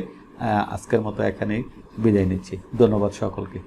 আজকের মতো এখানেই বিদায় নিচ্ছি। ধন্যবাদ সকলকে।